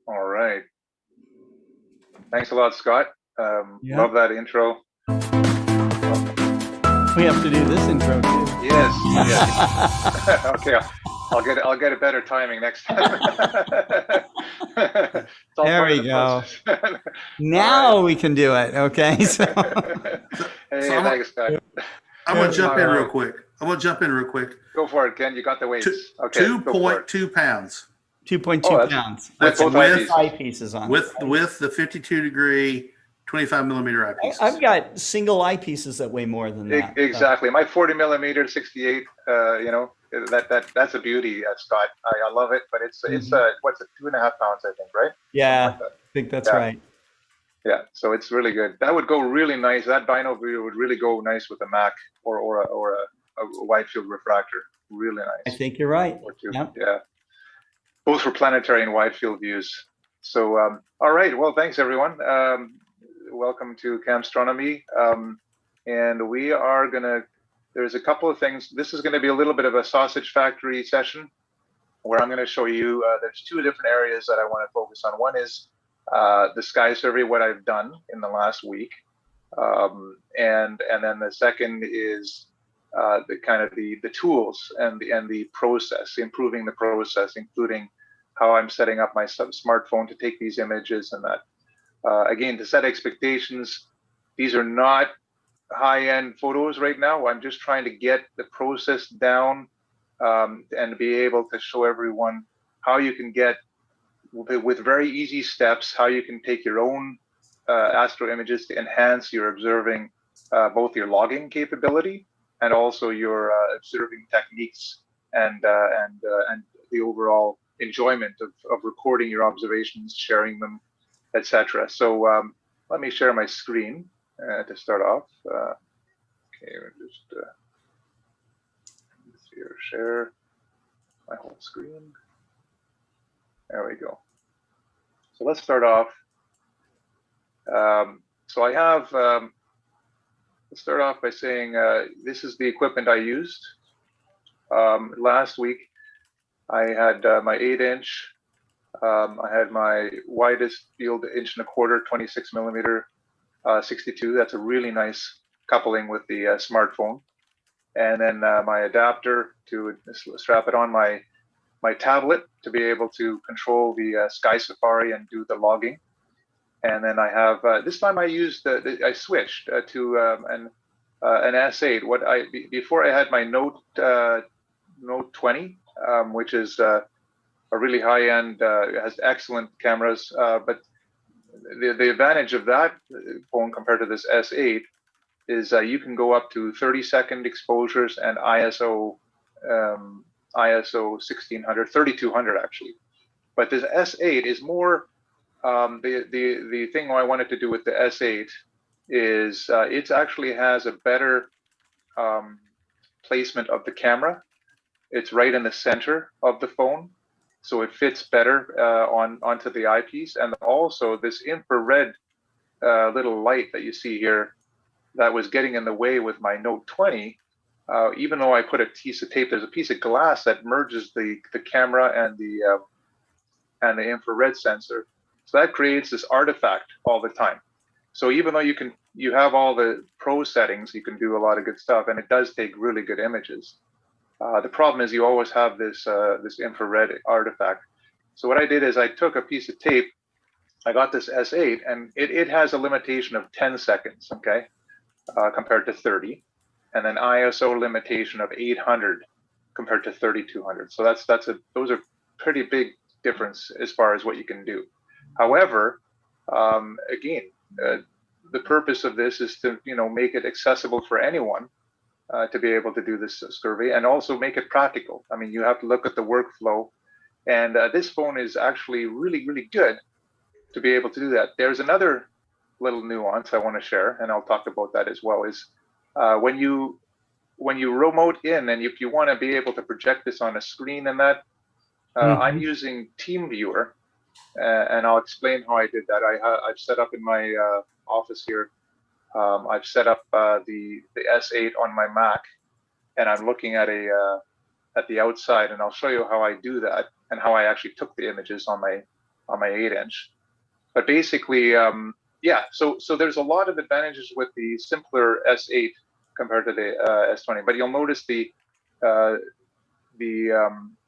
All right. Thanks a lot, Scott. Yeah. Love that intro. We have to do this intro too. Yes. Yes. Okay. I'll get a better timing next time. It's all There part of we the go. process. Now we can do it. Okay. So. Hey, So thanks, Scott. I'm going to jump in All right. real quick. Go for it, Ken. You got the weights. Okay. go for it. 2.2 pounds 2.2 Oh, that's- pounds. That's both with- eyepieces on. with the 52 degree 25 millimeter eyepieces. I've got single eyepieces that weigh more than that. Exactly. My 40 millimeter 68. That's a beauty, Scott. I love it, but it's what's it, 2.5 pounds, I think, right? Yeah, Something like I think that's Yeah. right. Yeah, so it's really good. That would go really nice. That bino view would really go nice with a Mac or a wide field refractor. Really I nice. think you're right. Or two. Yep. Yeah, both for planetary and wide field views. So, all right. Well, thanks everyone. Welcome to Camstronomy. And we are gonna. There's a couple of things. This is going to be a little bit of a sausage factory session, where I'm going to show you. There's two different areas that I want to focus on. One is the sky survey, what I've done in the last week, and then the second is the kind of the tools and the process, improving the process, including how I'm setting up my smartphone to take these images and that. Again, to set expectations, these are not high-end photos right now. I'm just trying to get the process down and be able to show everyone how you can get, with very easy steps, how you can take your own astro images to enhance your observing, both your logging capability and also your observing techniques and the overall enjoyment of recording your observations, sharing them, etc. So let me share my screen to start off. Okay, we'll just here, share my whole screen. There we go. So let's start off. So I have, let's start off by saying this is the equipment I used. Last week, I had my 8-inch. I had my widest field 1.25 inch, 26 millimeter, 62. That's a really nice coupling with the smartphone. And then my adapter to strap it on my tablet to be able to control the Sky Safari and do the logging. And then I have this time I used I switched to an S8. Before I had my Note 20, which is a really high-end, has excellent cameras. But the advantage of that phone compared to this S8 is you can go up to 30-second exposures and ISO 1600, 3200 actually. But this S8 is more, the thing I wanted to do with the S8 is it actually has a better placement of the camera. It's right in the center of the phone, so it fits better onto the eyepiece. And also this infrared little light that you see here that was getting in the way with my Note 20, even though I put a piece of tape, there's a piece of glass that merges the camera and the infrared sensor. So that creates this artifact all the time. So even though you have all the pro settings, you can do a lot of good stuff, and it does take really good images. The problem is you always have this infrared artifact. So what I did is I took a piece of tape. I got this S8, and it has a limitation of 10 seconds, okay, compared to 30, and then ISO limitation of 800 compared to 3200. So those are pretty big difference as far as what you can do. However, again, the purpose of this is to make it accessible for anyone to be able to do this survey, and also make it practical. I mean, you have to look at the workflow, and this phone is actually really, really good to be able to do that. There's another little nuance I want to share, and I'll talk about that as well, is when you remote in, and if you want to be able to project this on a screen and that, I'm using TeamViewer, and I'll explain how I did that. I've set up in my office here, I've set up the S8 on my Mac, and I'm looking at the outside, and I'll show you how I do that and how I actually took the images on my 8-inch. But basically, yeah. So there's a lot of advantages with the simpler S8 compared to the S20. But you'll notice the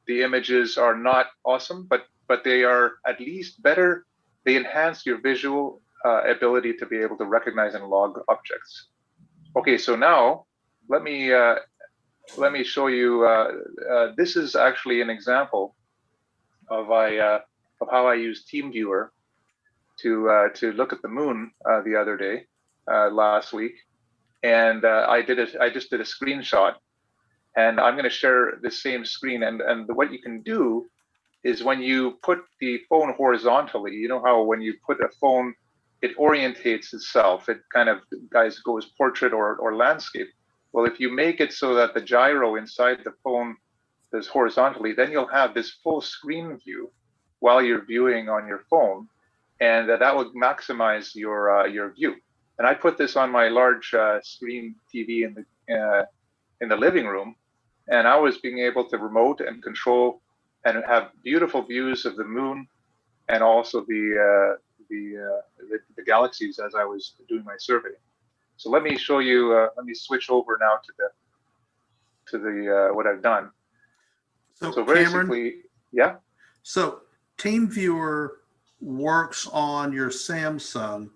images are not awesome, but they are at least better. They enhance your visual ability to be able to recognize and log objects. Okay, so now let me show you. This is actually an example of how I use TeamViewer to look at the moon the other day, last week, and I just did a screenshot, and I'm going to share the same screen. And what you can do is when you put the phone horizontally, you know how when you put a phone it orientates itself. It kind of goes portrait or landscape. Well, if you make it so that the gyro inside the phone is horizontally, then you'll have this full screen view while you're viewing on your phone, and that will maximize your view. And I put this on my large screen TV in the living room, and I was being able to remote and control and have beautiful views of the moon and also the galaxies as I was doing my survey. So let me show you. Let me switch over now to the what I've done. So, So Cameron, basically, yeah. so TeamViewer works on your Samsung.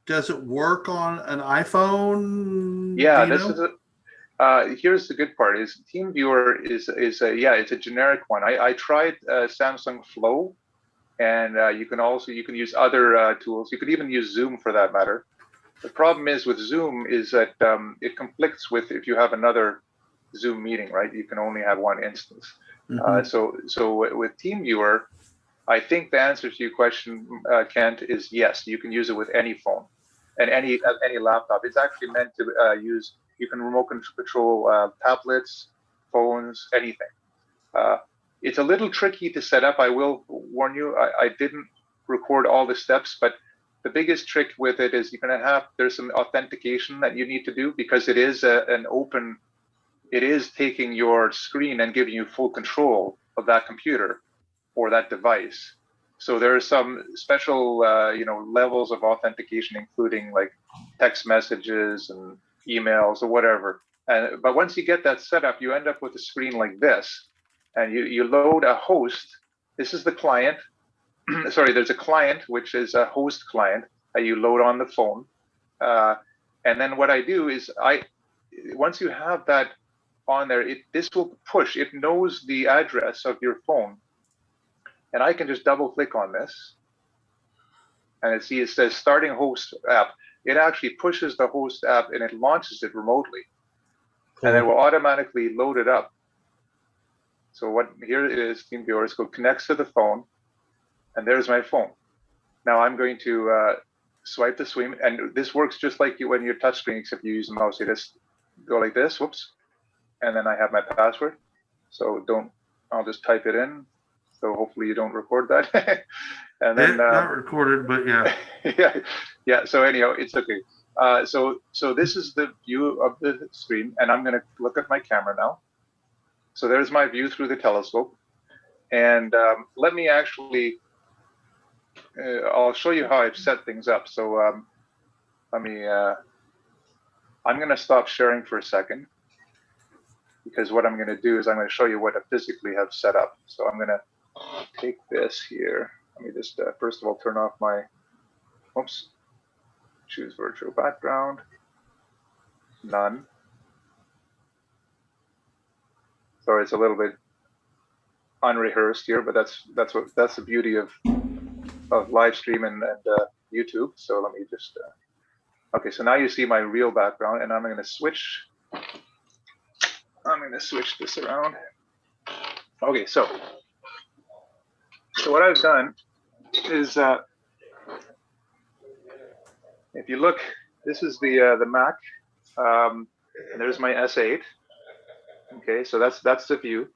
Does it work on an iPhone? Yeah, Do you this know? is here's the good part is TeamViewer is it's a generic one. I tried Samsung Flow, and you can use other tools. You could even use Zoom for that matter. The problem is with Zoom is that it conflicts with if you have another Zoom meeting, right? You can only have one instance. So with TeamViewer, I think the answer to your question, Kent, is yes. You can use it with any phone and any laptop. It's actually meant to use. You can remote control tablets, phones, anything. It's a little tricky to set up. I will warn you. I didn't record all the steps, but the biggest trick with it is you're going to have, there's some authentication that you need to do because it is an open, it is taking your screen and giving you full control of that computer or that device. So there are some special, levels of authentication, including like text messages and emails or whatever. But once you get that set up, you end up with a screen like this, and you load a host. This is the client. Sorry, there's a client, which is a host client that you load on the phone. And then what I do is once you have that on there, this will push. It knows the address of your phone. And I can just double click on this. And it says starting host app. It actually pushes the host app and it launches it remotely. Cool. And it will automatically load it up. So here it is, TeamViewer. So it connects to the phone. And there's my phone. Now I'm going to swipe the screen, and this works just like when you're touchscreen, except you use the mouse. You just go like this, whoops, and then I have my password. So I'll just type it in. So hopefully you don't record that. And then not recorded, but yeah. yeah. So anyhow, it's okay. So this is the view of the screen, and I'm going to look at my camera now. So there's my view through the telescope, and let me actually. I'll show you how I've set things up. So I'm going to stop sharing for a second, because what I'm going to do is I'm going to show you what I physically have set up. So I'm going to take this here. Let me just first of all turn off my, choose virtual background, none. Sorry, it's a little bit unrehearsed here, but that's the beauty of live stream and YouTube. So let me just, okay, so now you see my real background, and I'm going to switch this around. Okay, so what I've done is, if you look, this is the Mac, and there's my S8. Okay, so that's the view.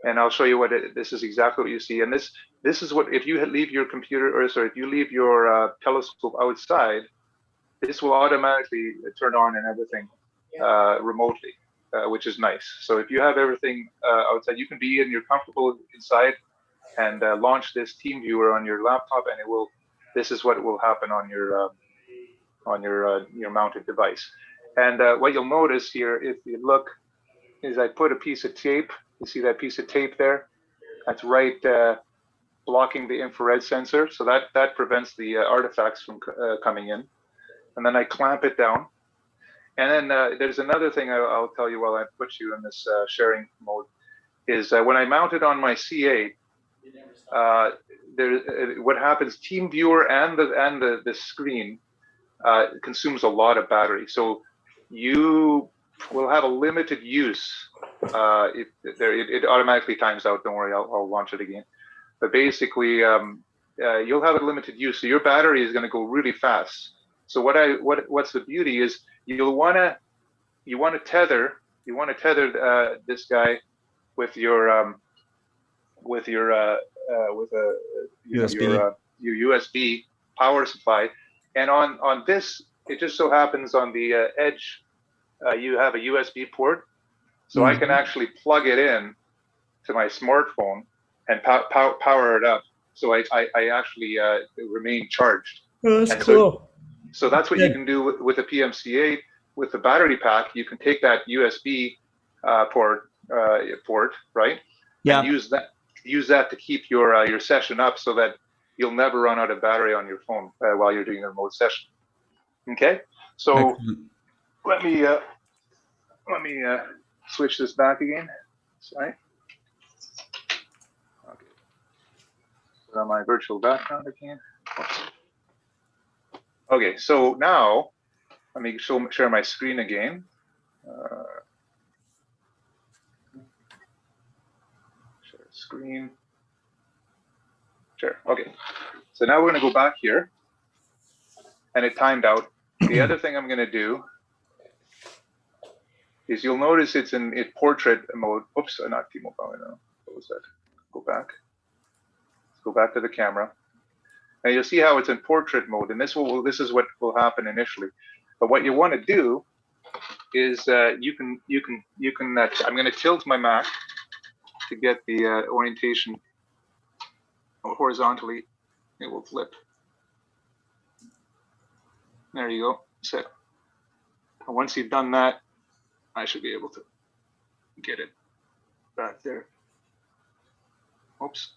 And I'll show you this is exactly what you see. And this is what, if you leave your computer, if you leave your telescope outside, this will automatically turn on and everything remotely, which is nice. So if you have everything outside, you can be in, you're comfortable inside, and launch this TeamViewer on your laptop, and this is what will happen on your mounted device. And what you'll notice here, if you look, is I put a piece of tape. You see that piece of tape there? That's right, blocking the infrared sensor. So that prevents the artifacts from coming in. And then I clamp it down. And then there's another thing I'll tell you while I put you in this sharing mode, is when I mount it on my C8, what happens, TeamViewer and the screen consumes a lot of battery. So you will have a limited use. It automatically times out. Don't worry, I'll launch it again. But basically, you'll have a limited use. So your battery is going to go really fast. So what's the beauty is you want to tether this guy with your USB. your USB power supply, and on this, it just so happens on the edge, you have a USB port, so I can actually plug it in to my smartphone and power it up, so I actually remain charged. Oh, that's And cool. So that's what you can do with a PMC-8 with the battery pack. You can take that USB port, right? Yeah. And use that to keep your session up, so that you'll never run out of battery on your phone while you're doing a remote session. Okay, so Excellent. let me switch this back again. Sorry. Okay. Put on my virtual background again. Okay, so now let me share my screen again. Share screen. Sure. Okay. So now we're going to go back here, and it timed out. The other thing I'm going to do is you'll notice it's in portrait mode. Oops, not T-Mobile. No. What was that? Go back. Let's go back to the camera. And you'll see how it's in portrait mode, and this is what will happen initially. But what you want to do is you can I'm going to tilt my Mac to get the orientation horizontally. It will flip. There you go. Set. And once you've done that, I should be able to get it back there. Oops.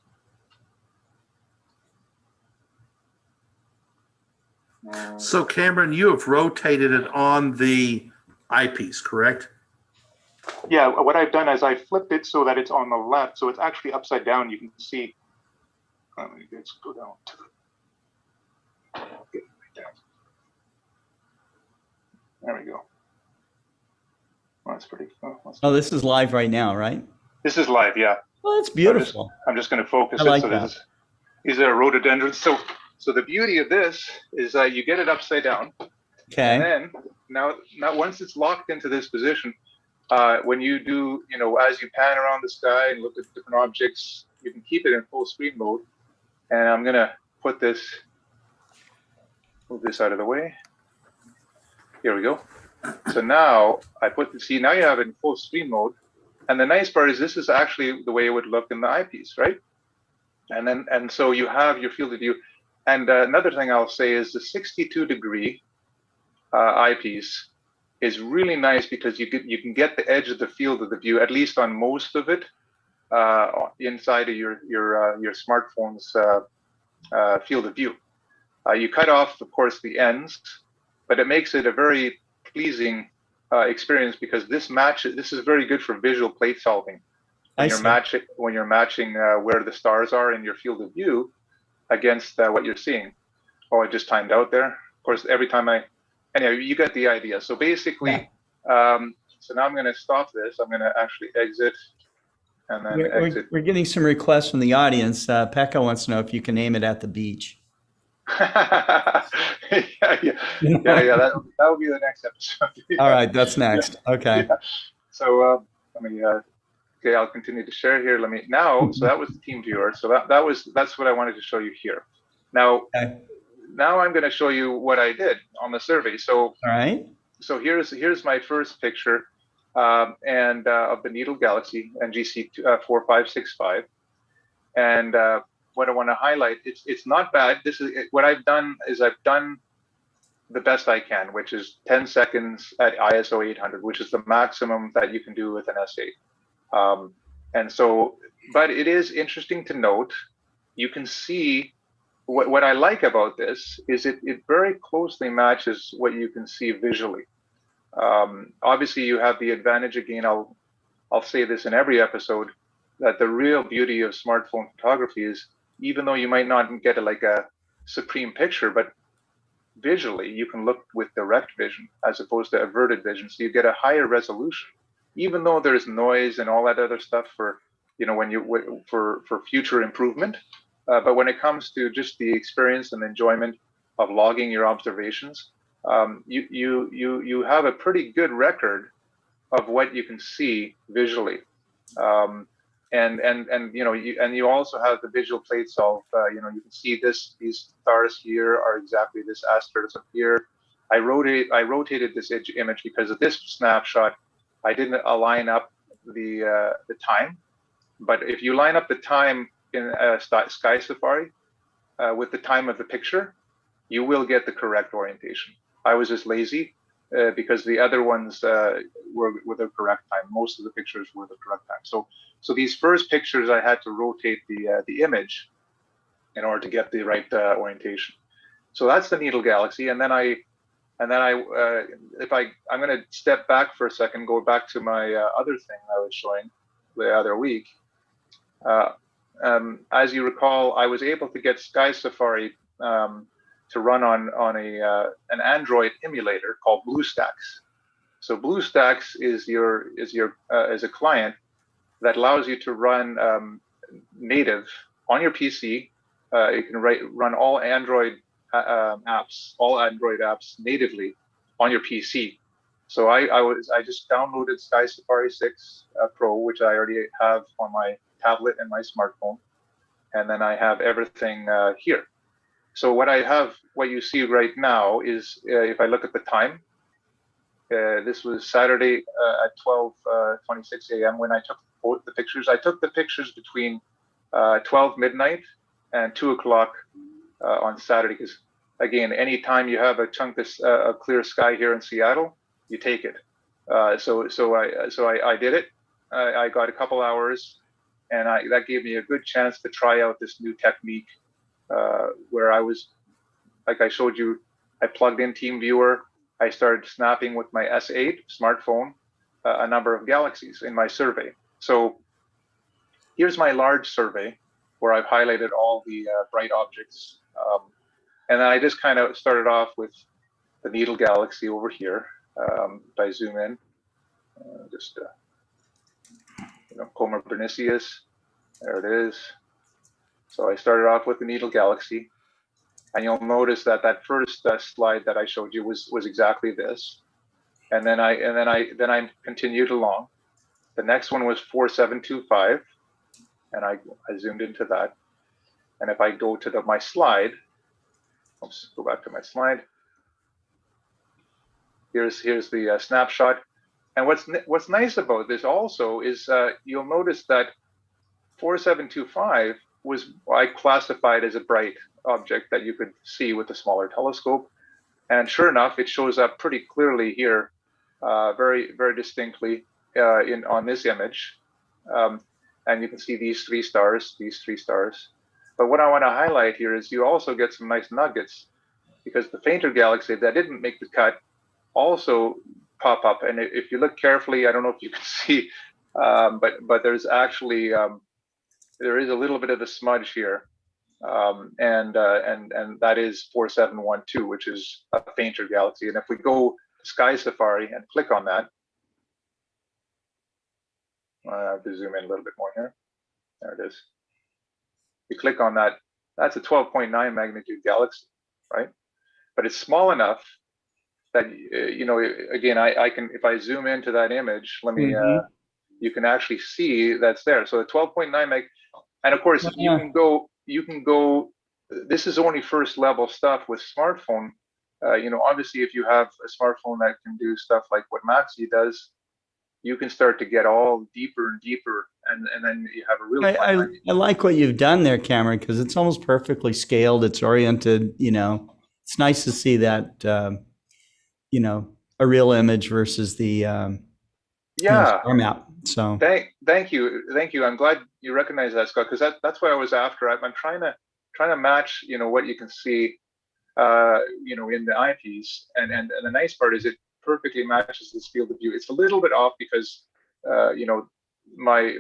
So Cameron, you have rotated it on the eyepiece, correct? Yeah, what I've done is I flipped it so that it's on the left, so it's actually upside down. You can see. Let's go down to the. There we go. Well, that's pretty. Oh, this is live right now, right? This is live, yeah. Well, that's beautiful. I'm just going to focus I like it. So that. these are rhododendrons. So the beauty of this is you get it upside down. Okay. And then now once it's locked into this position, when you do, as you pan around the sky and look at different objects, you can keep it in full screen mode. And I'm going to move this out of the way. Here we go. So now now you have it in full screen mode. And the nice part is this is actually the way it would look in the eyepiece, right? And so you have your field of view. And another thing I'll say is the 62-degree eyepiece is really nice because you can get the edge of the field of the view, at least on most of it, inside of your smartphone's field of view. You cut off, of course, the ends, but it makes it a very pleasing experience because this is very good for visual plate solving. When you're matching where the stars are in your field of view against what you're seeing. Oh, I just timed out there. Of course, every time anyway, you get the idea. So basically, so now I'm going to stop this. I'm going to actually exit and then exit. We're getting some requests from the audience. Pekka wants to know if you can aim it at the beach. yeah. That will be the next episode. All right, that's next. Okay. Yeah. So let me. Okay, I'll continue to share here. So that was the TeamViewer. So that's what I wanted to show you here. Now, Now I'm going to show you what I did on the survey. So, all right. So here's my first picture, of the Needle Galaxy NGC 4565, and what I want to highlight, it's not bad. What I've done is I've done the best I can, which is 10 seconds at ISO 800, which is the maximum that you can do with an S8. And so, but it is interesting to note, you can see what I like about this is it very closely matches what you can see visually. Obviously you have the advantage, again, I'll say this in every episode, that the real beauty of smartphone photography is, even though you might not get a supreme picture, but visually you can look with direct vision as opposed to averted vision, so you get a higher resolution, even though there's noise and all that other stuff for for future improvement. But when it comes to just the experience and enjoyment of logging your observations, you have a pretty good record of what you can see visually. And you also have the visual plates of you can see these stars here are exactly this asterism here. I rotated this image because of this snapshot. I didn't align up the time, but if you line up the time in Sky Safari with the time of the picture, you will get the correct orientation. I was just lazy because the other ones were the correct time. Most of the pictures were the correct time. So these first pictures, I had to rotate the image in order to get the right orientation. So that's the Needle Galaxy, and then I'm going to step back for a second, go back to my other thing I was showing the other week. As you recall, I was able to get Sky Safari to run on an Android emulator called BlueStacks. So BlueStacks is a client that allows you to run native on your PC. You can run all Android apps natively on your PC. So I just downloaded Sky Safari 6 Pro, which I already have on my tablet and my smartphone, and then I have everything here. So what you see right now is if I look at the time, this was Saturday at 12:26 a.m. when I took the pictures. I took the pictures between 12 midnight and 2 o'clock on Saturday, because again, anytime you have a chunk of clear sky here in Seattle, you take it. So I did it. I got a couple hours, and that gave me a good chance to try out this new technique where I was, like I showed you, I plugged in TeamViewer. I started snapping with my S8 smartphone a number of galaxies in my survey. So here's my large survey where I've highlighted all the bright objects. And then I just kind of started off with the Needle Galaxy over here. If I zoom in, Coma Berniceus, there it is. So I started off with the Needle Galaxy, and you'll notice that first slide that I showed you was exactly this, and then I continued along. The next one was 4725, and I zoomed into that. And if I go to my slide, let's go back to my slide. Here's the snapshot. And what's nice about this also is you'll notice that 4725 I classified as a bright object that you could see with a smaller telescope. And sure enough, it shows up pretty clearly here, very, very distinctly on this image. And you can see these three stars. But what I want to highlight here is you also get some nice nuggets, because the fainter galaxy that didn't make the cut also pop up. And if you look carefully, I don't know if you can see, but there's actually there is a little bit of a smudge here, and that is 4712, which is a fainter galaxy. And if we go Sky Safari and click on that, I have to zoom in a little bit more here. There it is. You click on that, that's a 12.9 magnitude galaxy, right? But it's small enough that, again, I can, if I zoom into that image, let me, you can actually see that's there. So the 12.9 meg, and of course, you can go, this is only first level stuff with smartphone. Obviously, if you have a smartphone that can do stuff like what Maxi does, you can start to get all deeper and deeper, and then you have a real. I like what you've done there, Cameron, because it's almost perfectly scaled. It's oriented. It's nice to see that. A real image versus the star map. So thank you. I'm glad you recognize that, Scott, because that's what I was after. I'm trying to match what you can see in the eyepiece, and the nice part is it perfectly matches this field of view. It's a little bit off because my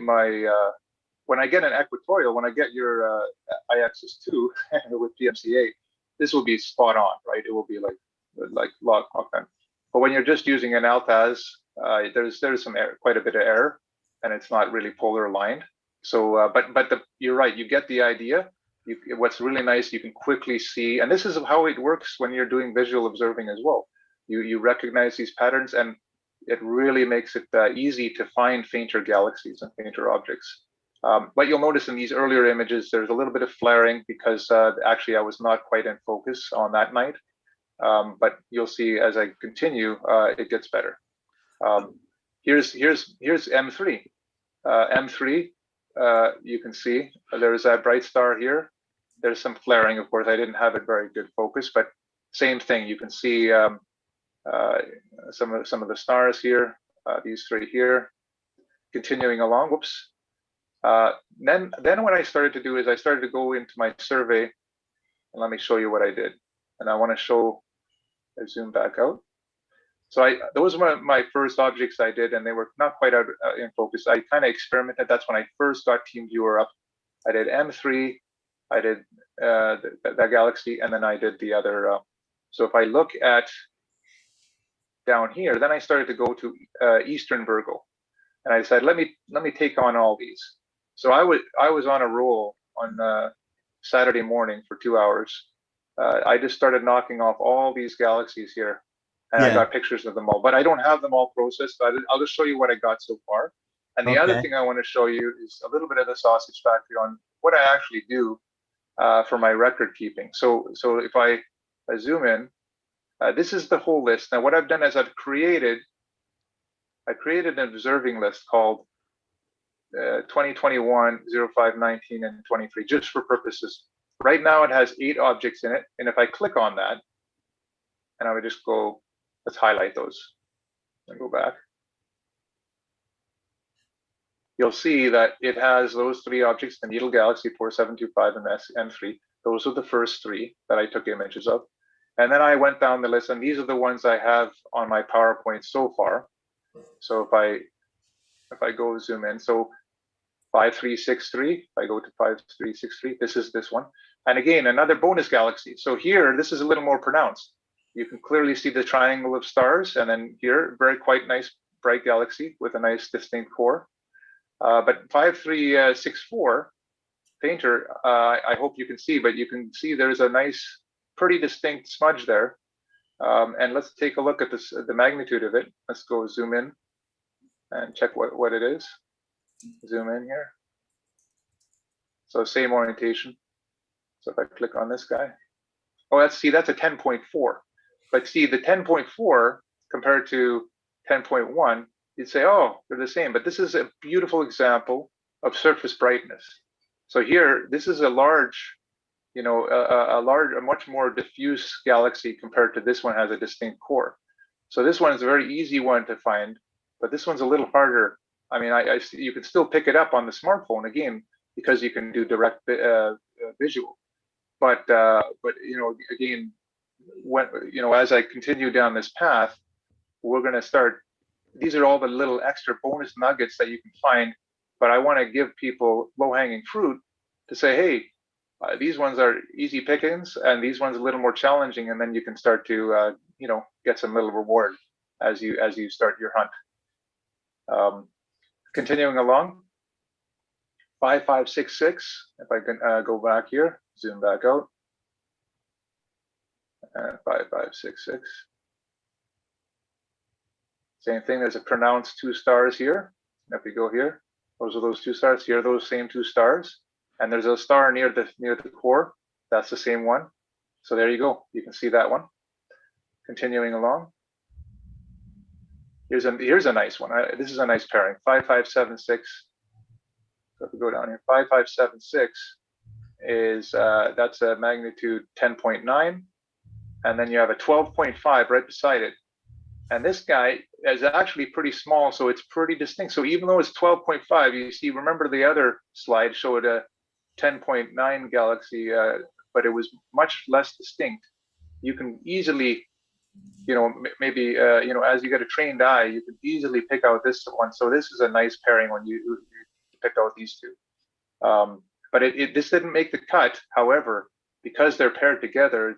when I get an equatorial, when I get your IXS2 with PMCA, this will be spot on, right? It will be like log time. But when you're just using an Altaz, there's quite a bit of error, and it's not really polar aligned. So, but you're right. You get the idea. what's really nice, you can quickly see, and this is how it works when you're doing visual observing as well. You recognize these patterns, and it really makes it easy to find fainter galaxies and fainter objects. But you'll notice in these earlier images, there's a little bit of flaring because actually I was not quite in focus on that night. But you'll see as I continue, it gets better. Here's M3. M3, you can see there's that bright star here. There's some flaring, of course. I didn't have it very good focus, but same thing. You can see some of the stars here. These three here. Continuing along. Whoops. Then what I started to do is I started to go into my survey, and let me show you what I did. And I want to show. I zoom back out. So those were my first objects I did, and they were not quite out in focus. I kind of experimented. That's when I first got TeamViewer up. I did M3, I did that galaxy, and then I did the other. So if I look at down here, then I started to go to Eastern Virgo, and I decided let me take on all these. So I was on a roll on Saturday morning for 2 hours. I just started knocking off all these galaxies here, and I got pictures of them all. But I don't have them all processed. I'll just show you what I got so far. And the other thing I want to show you is a little bit of the sausage factory on what I actually do for my record keeping. So if I zoom in, this is the whole list. Now what I've done is I've created an observing list called 2021, 05, 19, and 23, just for purposes. Right now it has 8 objects in it. And if I click on that, and I would just go, let's highlight those and go back. You'll see that it has those 3 objects, the Needle Galaxy 4725 and M3. Those are the first 3 that I took images of. And then I went down the list, and these are the ones I have on my PowerPoint so far. So if I go zoom in, so 5363, if I go to 5363, this is this one. And again, another bonus galaxy. So here, this is a little more pronounced. You can clearly see the triangle of stars, and then here, very quite nice bright galaxy with a nice distinct core. But 5364, fainter, I hope you can see, but you can see there's a nice, pretty distinct smudge there. And let's take a look at this, the magnitude of it. Let's go zoom in and check what it is. Zoom in here. So same orientation. So if I click on this guy, oh, that's a 10.4. But see, the 10.4 compared to 10.1, you'd say, oh, they're the same. But this is a beautiful example of surface brightness. So here, this is a large, a much more diffuse galaxy compared to this one has a distinct core. So this one is a very easy one to find, but this one's a little harder. I mean, you can still pick it up on the smartphone again because you can do direct visual. But again, as I continue down this path, we're going to start. These are all the little extra bonus nuggets that you can find. But I want to give people low-hanging fruit to say, hey, these ones are easy pickings, and these ones a little more challenging, and then you can start to get some little reward as you start your hunt. Continuing along, 5566. If I can go back here, zoom back out, and 5566. Same thing. There's a pronounced 2 stars here. If we go here, those are those 2 stars. Here are those same 2 stars, and there's a star near the core. That's the same one. So there you go. You can see that one. Continuing along. Here's a nice one. This is a nice pairing. 5576. So if we go down here, 5576 is that's a magnitude 10.9, and then you have a 12.5 right beside it. And this guy is actually pretty small, so it's pretty distinct. So even though it's 12.5, you see, remember the other slide showed a 10.9 galaxy, but it was much less distinct. You can easily, maybe, as you get a trained eye, you can easily pick out this one. So this is a nice pairing when you pick out these 2. But this didn't make the cut. However, because they're paired together,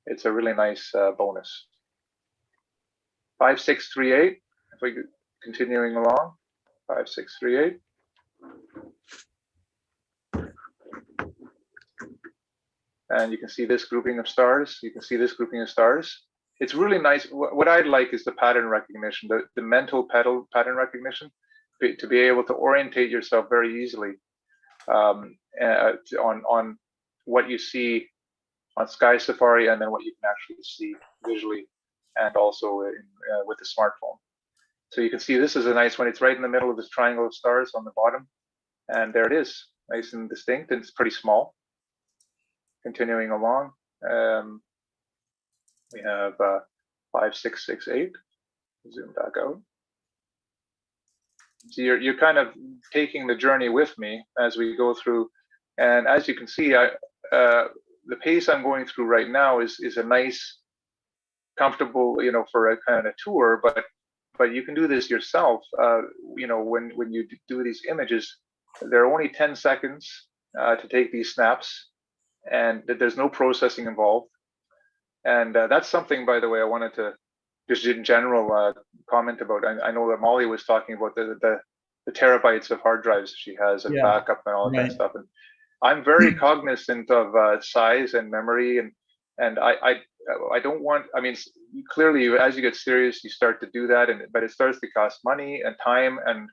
it's a really nice bonus. 5638. If we continuing along, 5638. And you can see this grouping of stars. You can see this grouping of stars. It's really nice. What I like is the pattern recognition, the mental pattern recognition, to be able to orientate yourself very easily on what you see on Sky Safari, and then what you can actually see visually, and also with the smartphone. So you can see this is a nice one. It's right in the middle of this triangle of stars on the bottom, and there it is, nice and distinct, and it's pretty small. Continuing along, we have 5668. Zoom back out. So you're kind of taking the journey with me as we go through, and as you can see, the pace I'm going through right now is a nice, comfortable, for a kind of tour. But you can do this yourself. When you do these images, there are only 10 seconds to take these snaps, and there's no processing involved. And that's something, by the way, I wanted to just in general comment about. I know that Molly was talking about the terabytes of hard drives she has and backup and all that kind of stuff. And I'm very cognizant of size and memory, and I don't want. I mean, clearly, as you get serious, you start to do that, but it starts to cost money and time. And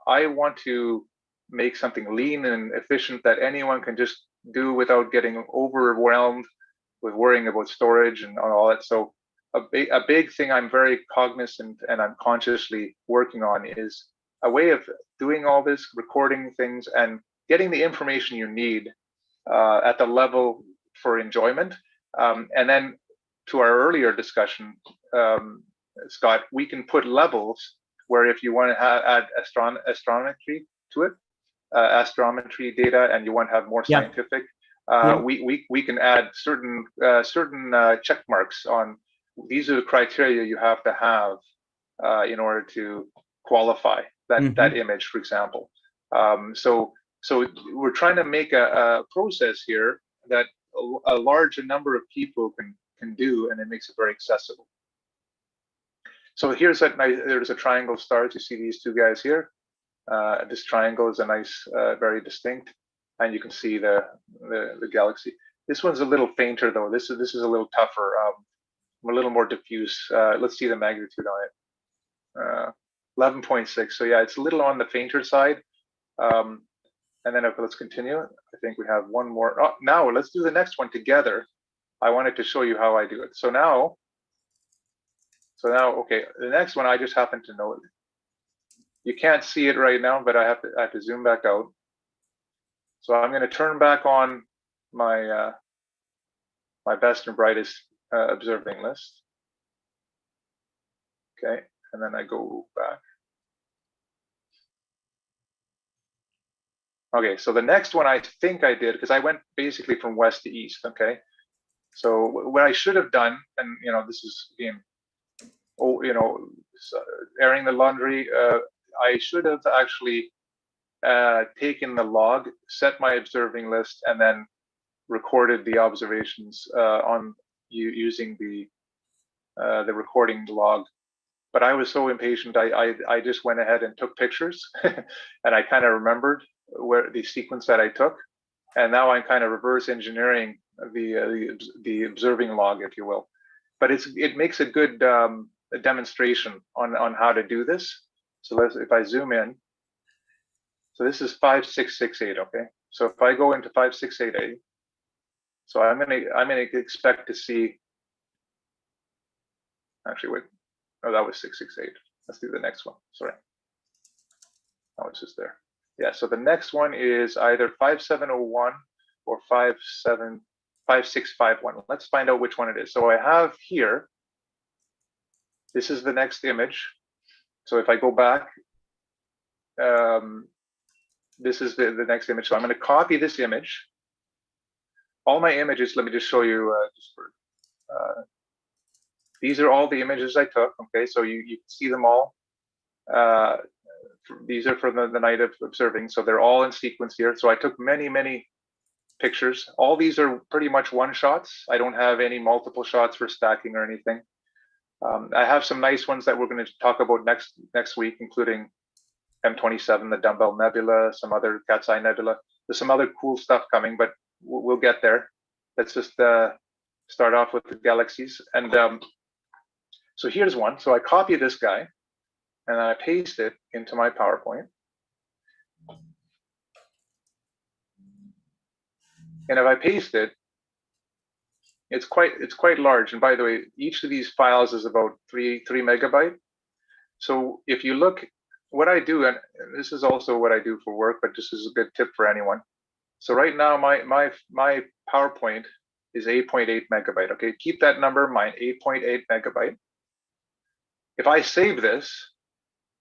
I want to make something lean and efficient that anyone can just do without getting overwhelmed with worrying about storage and all that. So a big thing I'm very cognizant and I'm consciously working on is a way of doing all this, recording things and getting the information you need at the level for enjoyment. And then to our earlier discussion, Scott, we can put levels where if you want to add astrometry to it, astrometry data, and you want to have more scientific, we can add certain check marks on. These are the criteria you have to have in order to qualify that image, for example. So we're trying to make a process here that a large number of people can do, and it makes it very accessible. So here's there's a triangle of stars. You see these two guys here. This triangle is a nice, very distinct, and you can see the galaxy. This one's a little fainter though. This is a little tougher, a little more diffuse. Let's see the magnitude on it. 11.6. So yeah, it's a little on the fainter side. And then let's continue. I think we have one more. Oh, now let's do the next one together. I wanted to show you how I do it. So now, okay, the next one I just happen to know it. You can't see it right now, but I have to zoom back out. So I'm going to turn back on my my best and brightest observing list. Okay, and then I go back. Okay, so the next one I think I did, because I went basically from west to east. Okay, so what I should have done, and this is being, airing the laundry. I should have actually taken the log, set my observing list, and then recorded the observations on using the recording log. But I was so impatient, I just went ahead and took pictures, and I kind of remembered where the sequence that I took, and now I'm kind of reverse engineering the observing log, if you will. But it makes a good demonstration on how to do this. So if I zoom in, so this is 5668, okay? So if I go into 5688, so I'm gonna expect to see. Actually, wait. Oh, that was 668. Let's do the next one. Sorry. Oh, it's just there. Yeah. So the next one is either 5701 or 5651. Let's find out which one it is. So I have here. This is the next image. So if I go back, this is the next image. So I'm going to copy this image. All my images, let me just show you these are all the images I took. Okay, so you can see them all. These are from the night of observing. So they're all in sequence here. So I took many pictures. All these are pretty much one shots. I don't have any multiple shots for stacking or anything. I have some nice ones that we're going to talk about next week, including M27, the Dumbbell Nebula, some other Cat's Eye Nebula. There's some other cool stuff coming, but we'll get there. let's just start off with the galaxies. And so here's one. So I copy this guy and I paste it into my PowerPoint. And if I paste it, it's quite large. And by the way, each of these files is about three megabyte. So if you look, what I do, and this is also what I do for work, but this is a good tip for anyone. So right now, my PowerPoint is 8.8 megabyte. Okay, keep that number in mind, 8.8 megabyte. If I save this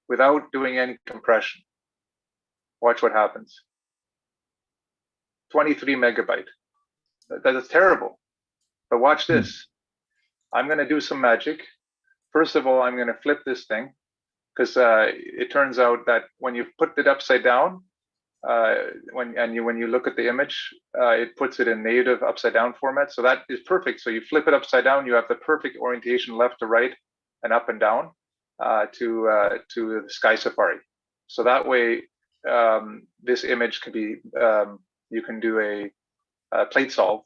without doing any compression, watch what happens. 23 megabyte. That's terrible. But watch this. I'm going to do some magic. First of all, I'm going to flip this thing, because it turns out that when you put it upside down, when you look at the image, it puts it in native upside down format. So that is perfect. So you flip it upside down, you have the perfect orientation left to right and up and down to the Sky Safari. So that way, this image can be, you can do a plate solve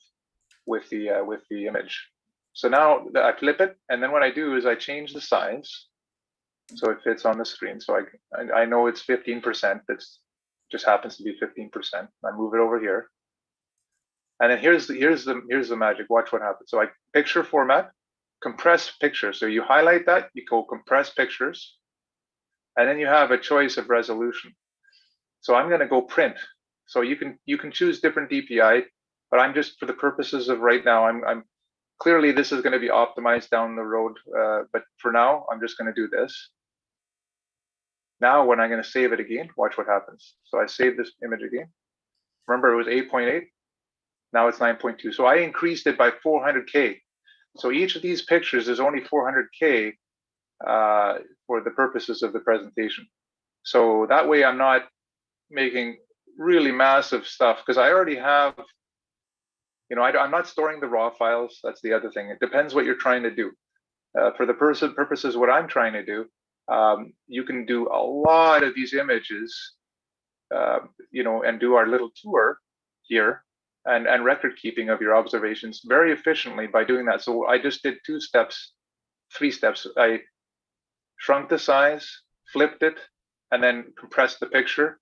with the image. So now I flip it, and then what I do is I change the size so it fits on the screen. So I know it's 15%. That's just happens to be 15%. I move it over here, and then here's the magic. Watch what happens. So I picture format, compress picture. So you highlight that, you go compress pictures, and then you have a choice of resolution. So I'm going to go print. So you can choose different DPI, but I'm just, for the purposes of right now, I'm clearly this is going to be optimized down the road, but for now I'm just going to do this. Now when I'm going to save it again, watch what happens. So I save this image again. Remember, it was 8.8. Now it's 9.2. So I increased it by 400K. So each of these pictures is only 400K for the purposes of the presentation. So that way I'm not making really massive stuff, because I already have, you know, I'm not storing the raw files. That's the other thing. It depends what you're trying to do. For the purposes what I'm trying to do, you can do a lot of these images, you know, and do our little tour here and record keeping of your observations very efficiently by doing that. So I just did 3 steps. I shrunk the size, flipped it, and then compressed the picture,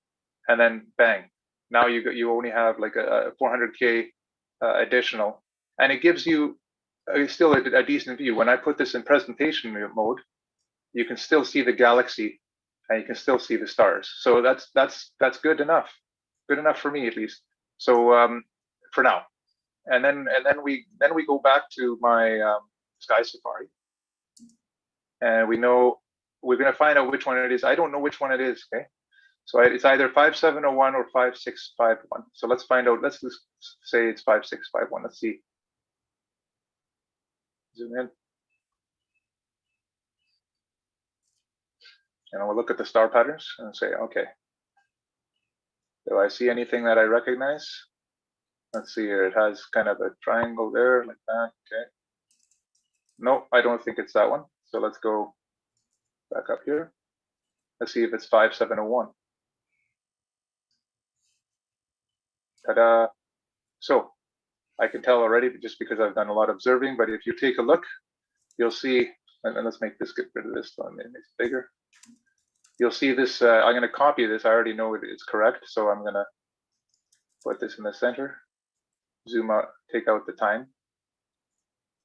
and then bang. Now you only have like a 400K additional, and it gives you still a decent view. When I put this in presentation mode, you can still see the galaxy and you can still see the stars. So that's good enough for me, at least. So for now, and then we go back to my Sky Safari, and we know we're going to find out which one it is. I don't know which one it is. Okay, so it's either 5701 or 5651. So let's find out. Let's just say it's 5651. Let's see. Zoom in. And we'll look at the star patterns and say, okay, do I see anything that I recognize? Let's see here. It has kind of a triangle there like that. Okay. No, I don't think it's that one. So let's go back up here. Let's see if it's 5701. Ta-da. So I can tell already just because I've done a lot of observing, but if you take a look, you'll see, and let's make this, get rid of this one, make it bigger. You'll see this, I'm going to copy this. I already know it's correct. So I'm going to put this in the center, zoom out, take out the time.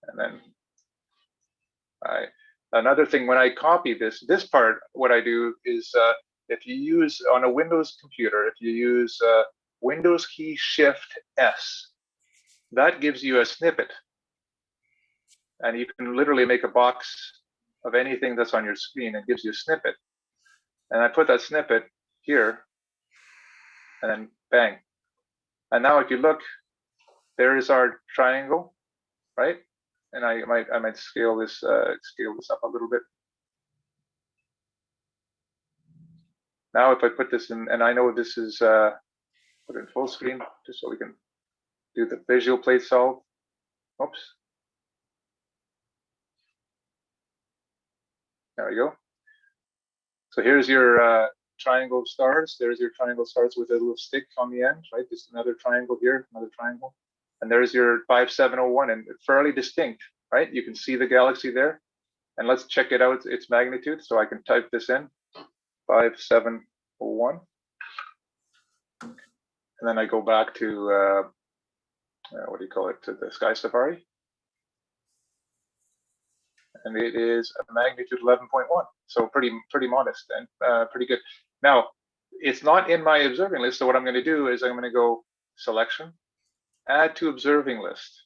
And then another thing, when I copy this part, what I do is if you use on a Windows computer, if you use Windows key Shift S, that gives you a snippet. And you can literally make a box of anything that's on your screen. It gives you a snippet. And I put that snippet here, and then bang. And now if you look, there is our triangle, right? And I might scale this up a little bit. Now if I put this in, and I know this is put it in full screen just so we can do the visual plate solve. Oops. There we go. So here's your triangle of stars. There's your triangle stars with a little stick on the end, right? There's another triangle here, another triangle. And there's your 5701, and fairly distinct, right? You can see the galaxy there. And let's check it out, its magnitude. So I can type this in, 5701. And then I go back to, what do you call it, to the Sky Safari. And it is a magnitude 11.1. So pretty modest and pretty good. Now, it's not in my observing list. So what I'm going to do is I'm going to go selection, add to observing list.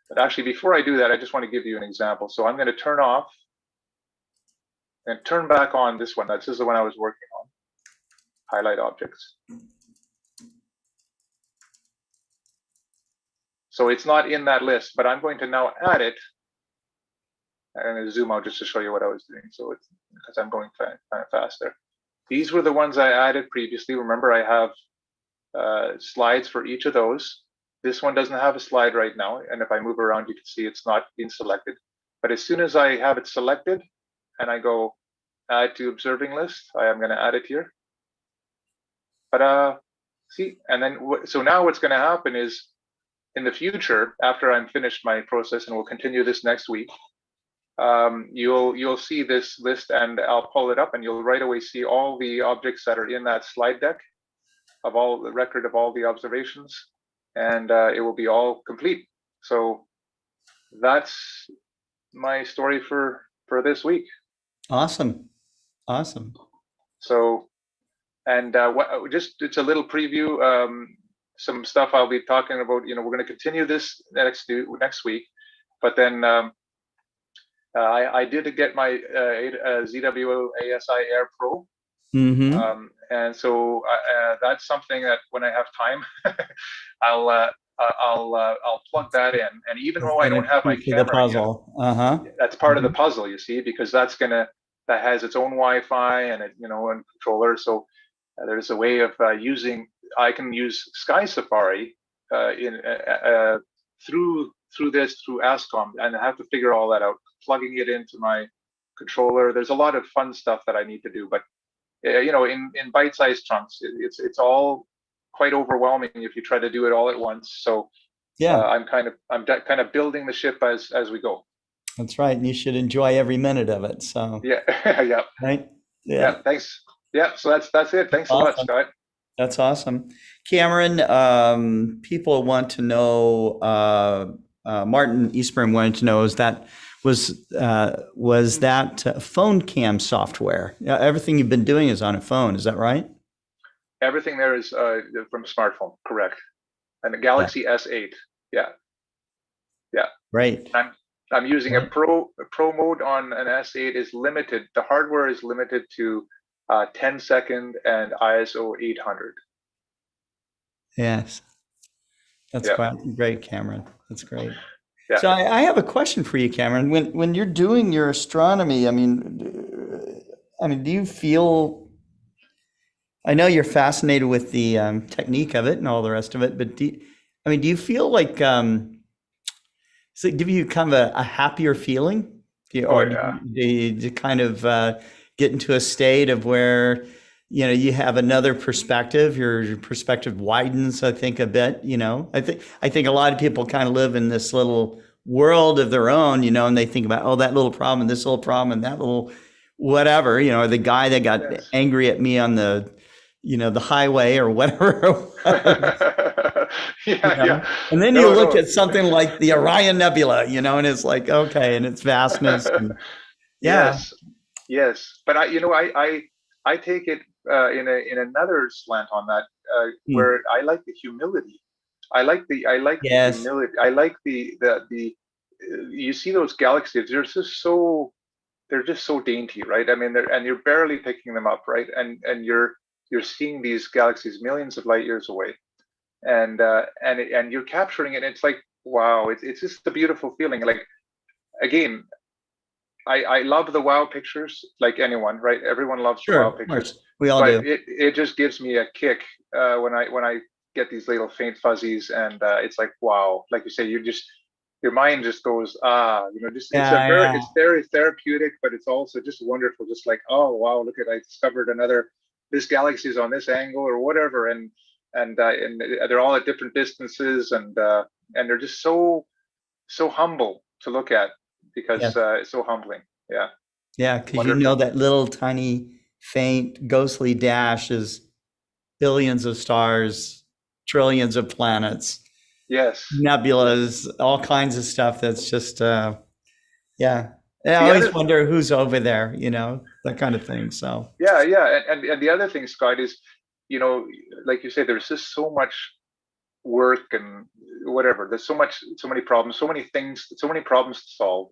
But actually, before I do that, I just want to give you an example. So I'm going to turn off and turn back on this one. This is the one I was working on. Highlight objects. So it's not in that list, but I'm going to now add it. I'm going to zoom out just to show you what I was doing. So it's because I'm going kind of faster. These were the ones I added previously. Remember, I have slides for each of those. This one doesn't have a slide right now. And if I move around, you can see it's not being selected. But as soon as I have it selected and I go add to observing list, I am going to add it here. But see, and then so now what's going to happen is in the future, after I'm finished my process, and we'll continue this next week, you'll see this list, and I'll pull it up, and you'll right away see all the objects that are in that slide deck of all the record of all the observations, and it will be all complete. So that's my story for this week. Awesome. Awesome. So, and it's a little preview. Some stuff I'll be talking about. We're going to continue this next week, but then I did get my ZWO ASI Air Pro, and so that's something that when I have time, I'll plug that in. And even though I don't have my camera, the puzzle. That's part of the puzzle, you see, because that has its own Wi-Fi and and controller. So there's a way of I can use Sky Safari through ASCOM, and I have to figure all that out, plugging it into my controller. There's a lot of fun stuff that I need to do, but in bite-sized chunks, it's all quite overwhelming if you try to do it all at once. So yeah, I'm kind of building the ship as we go. That's right. You should enjoy every minute of it. So yeah, yeah, right. Yeah, thanks. Yeah, so that's it. Thanks so much, Scott. That's awesome. Cameron, people want to know, Martin Eastburn wanted to know, was that phone cam software? Everything you've been doing is on a phone, is that right? Everything there is from a smartphone, correct. And the Galaxy S8, yeah. Great. I'm using a pro mode on an S8 is limited. The hardware is limited to 10-second and ISO 800. Yes, that's quite great, Cameron. That's great. Yeah. So I have a question for you, Cameron. When you're doing your astronomy, I mean, do you feel? I know you're fascinated with the technique of it and all the rest of it, but do you feel like does it give you kind of a happier feeling? Do you kind of get into a state of where you have another perspective? Your perspective widens, I think, a bit. I think a lot of people kind of live in this little world of their own, and they think about, that little problem and this little problem and that little whatever, the guy that got angry at me on the the highway or whatever. Yeah. And then you look at something like the Orion Nebula, and it's like, okay, and its vastness. And, Yes. But I take it in another slant on that, where I like the humility. I like the humility. I like the you see those galaxies, they're just so dainty, right? I mean, and you're barely picking them up, right? And you're seeing these galaxies millions of light years away, and you're capturing it. And it's like, wow, it's just a beautiful feeling. Like, again, I love the wow pictures, like anyone, right? Everyone loves the wow pictures. We all do. It just gives me a kick when I get these little faint fuzzies, and it's like, wow, like you say, your mind just goes, it's very therapeutic, but it's also just wonderful. Just like, oh wow, look at, I discovered this galaxy is on this angle or whatever, and they're all at different distances, and and they're just so humble to look at, because it's so humbling. Yeah. Yeah, because you know that little tiny, faint, ghostly dash is billions of stars, trillions of planets. Yes. Nebulas, all kinds of stuff that's just, yeah. I always wonder who's over there, you know, that kind of thing. So yeah. And the other thing, Scott, is, you know, like you say, there's just so much work and whatever. There's so many problems, so many things, so many problems to solve.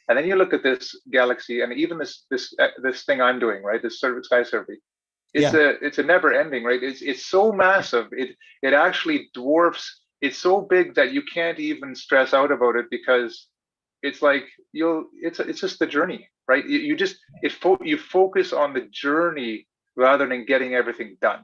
And then you look at this galaxy, and even this thing I'm doing, right? This sky survey. It's a never ending, right? It's so massive. It actually dwarfs. It's so big that you can't even stress out about it, because it's like it's just the journey, right? You focus on the journey rather than getting everything done.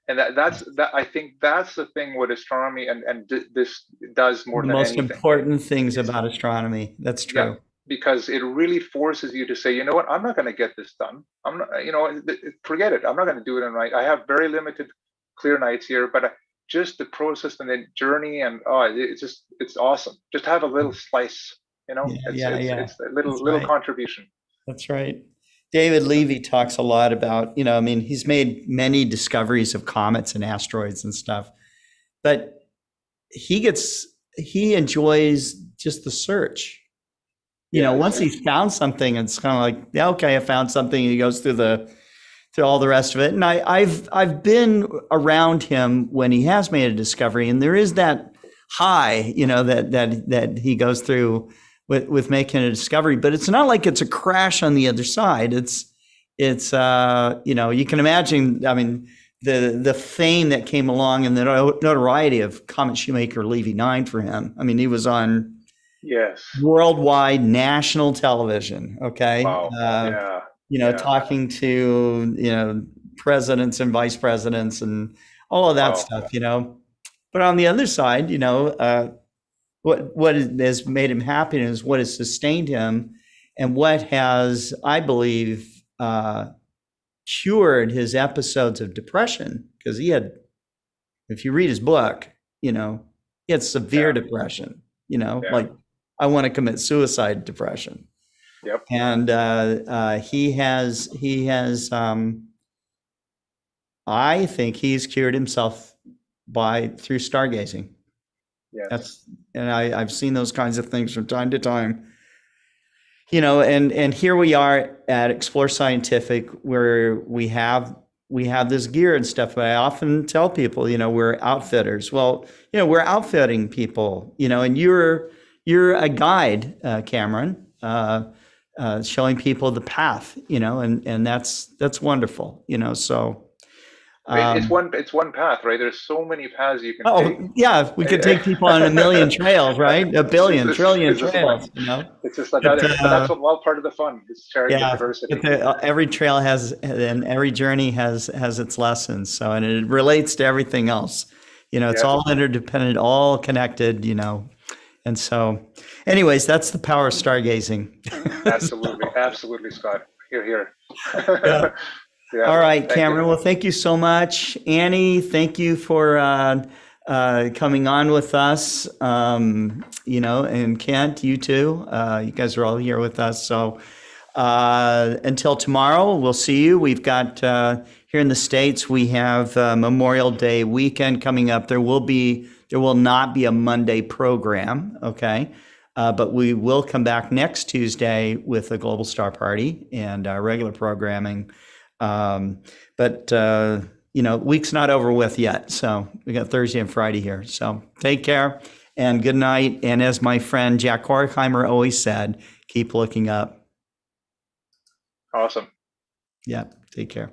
And I think that's the thing with astronomy, and this does more than anything. The most important things about astronomy. That's true. Yeah, because it really forces you to say, you know what, I'm not going to get this done. I'm not, you know, forget it. I'm not going to do it in night. I have very limited clear nights here, but just the process and the journey, and it's awesome. Just have a little slice, you know. It's a little contribution. That's right. David Levy talks a lot about, you know, I mean, he's made many discoveries of comets and asteroids and stuff, but he enjoys just the search. You know, once he's found something, it's kind of like, yeah, okay, I found something. And he goes through all the rest of it. And I've been around him when he has made a discovery, and there is that high, you know, that he goes through with making a discovery, but it's not like it's a crash on the other side. It's you know, you can imagine, I mean, the fame that came along and the notoriety of Comet Shoemaker Levy 9 for him. I mean, he was on worldwide national television. Okay. Wow. You know, talking to, you know, presidents and vice presidents and all of that stuff, you know. But on the other side, you know, what has made him happy is what has sustained him, and what has, I believe, cured his episodes of depression. Because he had, if you read his book, you know, he had severe depression, you know, like I want to commit suicide depression. Yep. And he has I think he's cured himself through stargazing. Yes. I've seen those kinds of things from time to time, you know, and here we are at Explore Scientific, where we have this gear and stuff. But I often tell people, you know, we're outfitters. Well, you know, we're outfitting people, you know, and you're a guide, Cameron, showing people the path, you know, and that's wonderful, you know. So it's one path, right? There's so many paths you can take. Oh, yeah, we could take people on a million trails, right? A billion, trillion trails, you know. It's just like but that's all part of the fun. It's sharing the diversity. Every trail has, and every journey has its lessons. So, and it relates to everything else. You know, it's all interdependent, all connected, you know. And so, anyways, that's the power of stargazing. Absolutely, Scott. Here. Yeah. All right, Cameron. Well, thank you so much. Annie, thank you for coming on with us. You know, and Kent, you too. You guys are all here with us. So until tomorrow, we'll see you. We've got here in the States, we have Memorial Day weekend coming up. There will not be a Monday program, okay? But we will come back next Tuesday with a Global Star Party and regular programming. But you know, week's not over with yet. So we got Thursday and Friday here. So take care and good night. And as my friend Jack Horkheimer always said, keep looking up. Awesome. Yeah. Take care.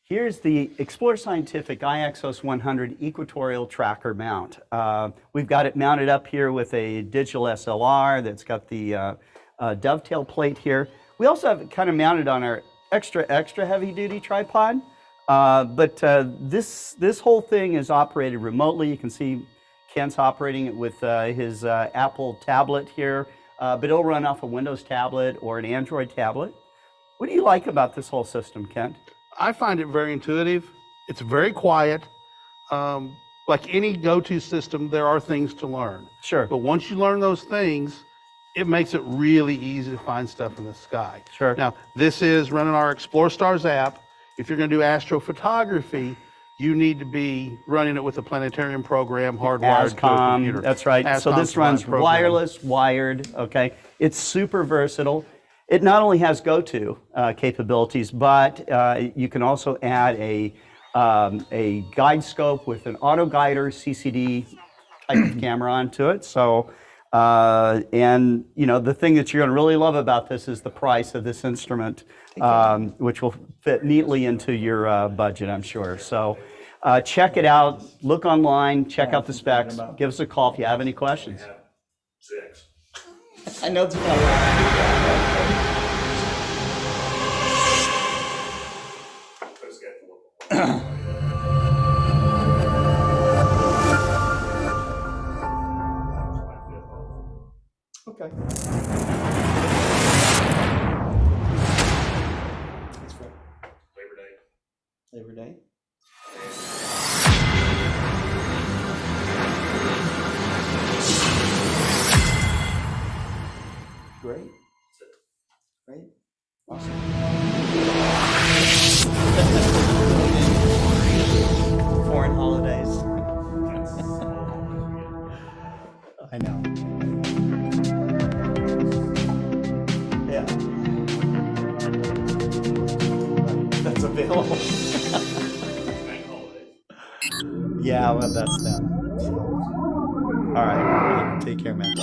Here's the Explore Scientific iXOS 100 Equatorial Tracker mount. We've got it mounted up here with a digital SLR that's got the dovetail plate here. We also have it kind of mounted on our extra heavy duty tripod. But this whole thing is operated remotely. You can see Kent's operating it with his Apple tablet here, but it'll run off a Windows tablet or an Android tablet. What do you like about this whole system, Kent? I find it very intuitive. It's very quiet. Like any go-to system, there are things to learn. Sure. But once you learn those things, it makes it really easy to find stuff in the sky. Sure. Now, this is running our Explore Stars app. If you're going to do astrophotography, you need to be running it with a planetarium program hardwired to a computer. That's right. So ASCOM this runs program. wireless, wired, okay? It's super versatile. It not only has go-to capabilities, but you can also add a guide scope with an auto guider CCD type of camera onto it. So, and you know, the thing that you're going to really love about this is the price of this instrument, which will fit neatly into your budget, I'm sure. So check it out, look online, check out the specs, give us a call if you have any questions. 6. I know it's about right. Okay. That's right. Labor Day. Labor Day. Great. Great. Awesome. Foreign holidays. I know. Yeah. That's available. Bank holidays. Yeah, well, that's them. All right. Take care, man.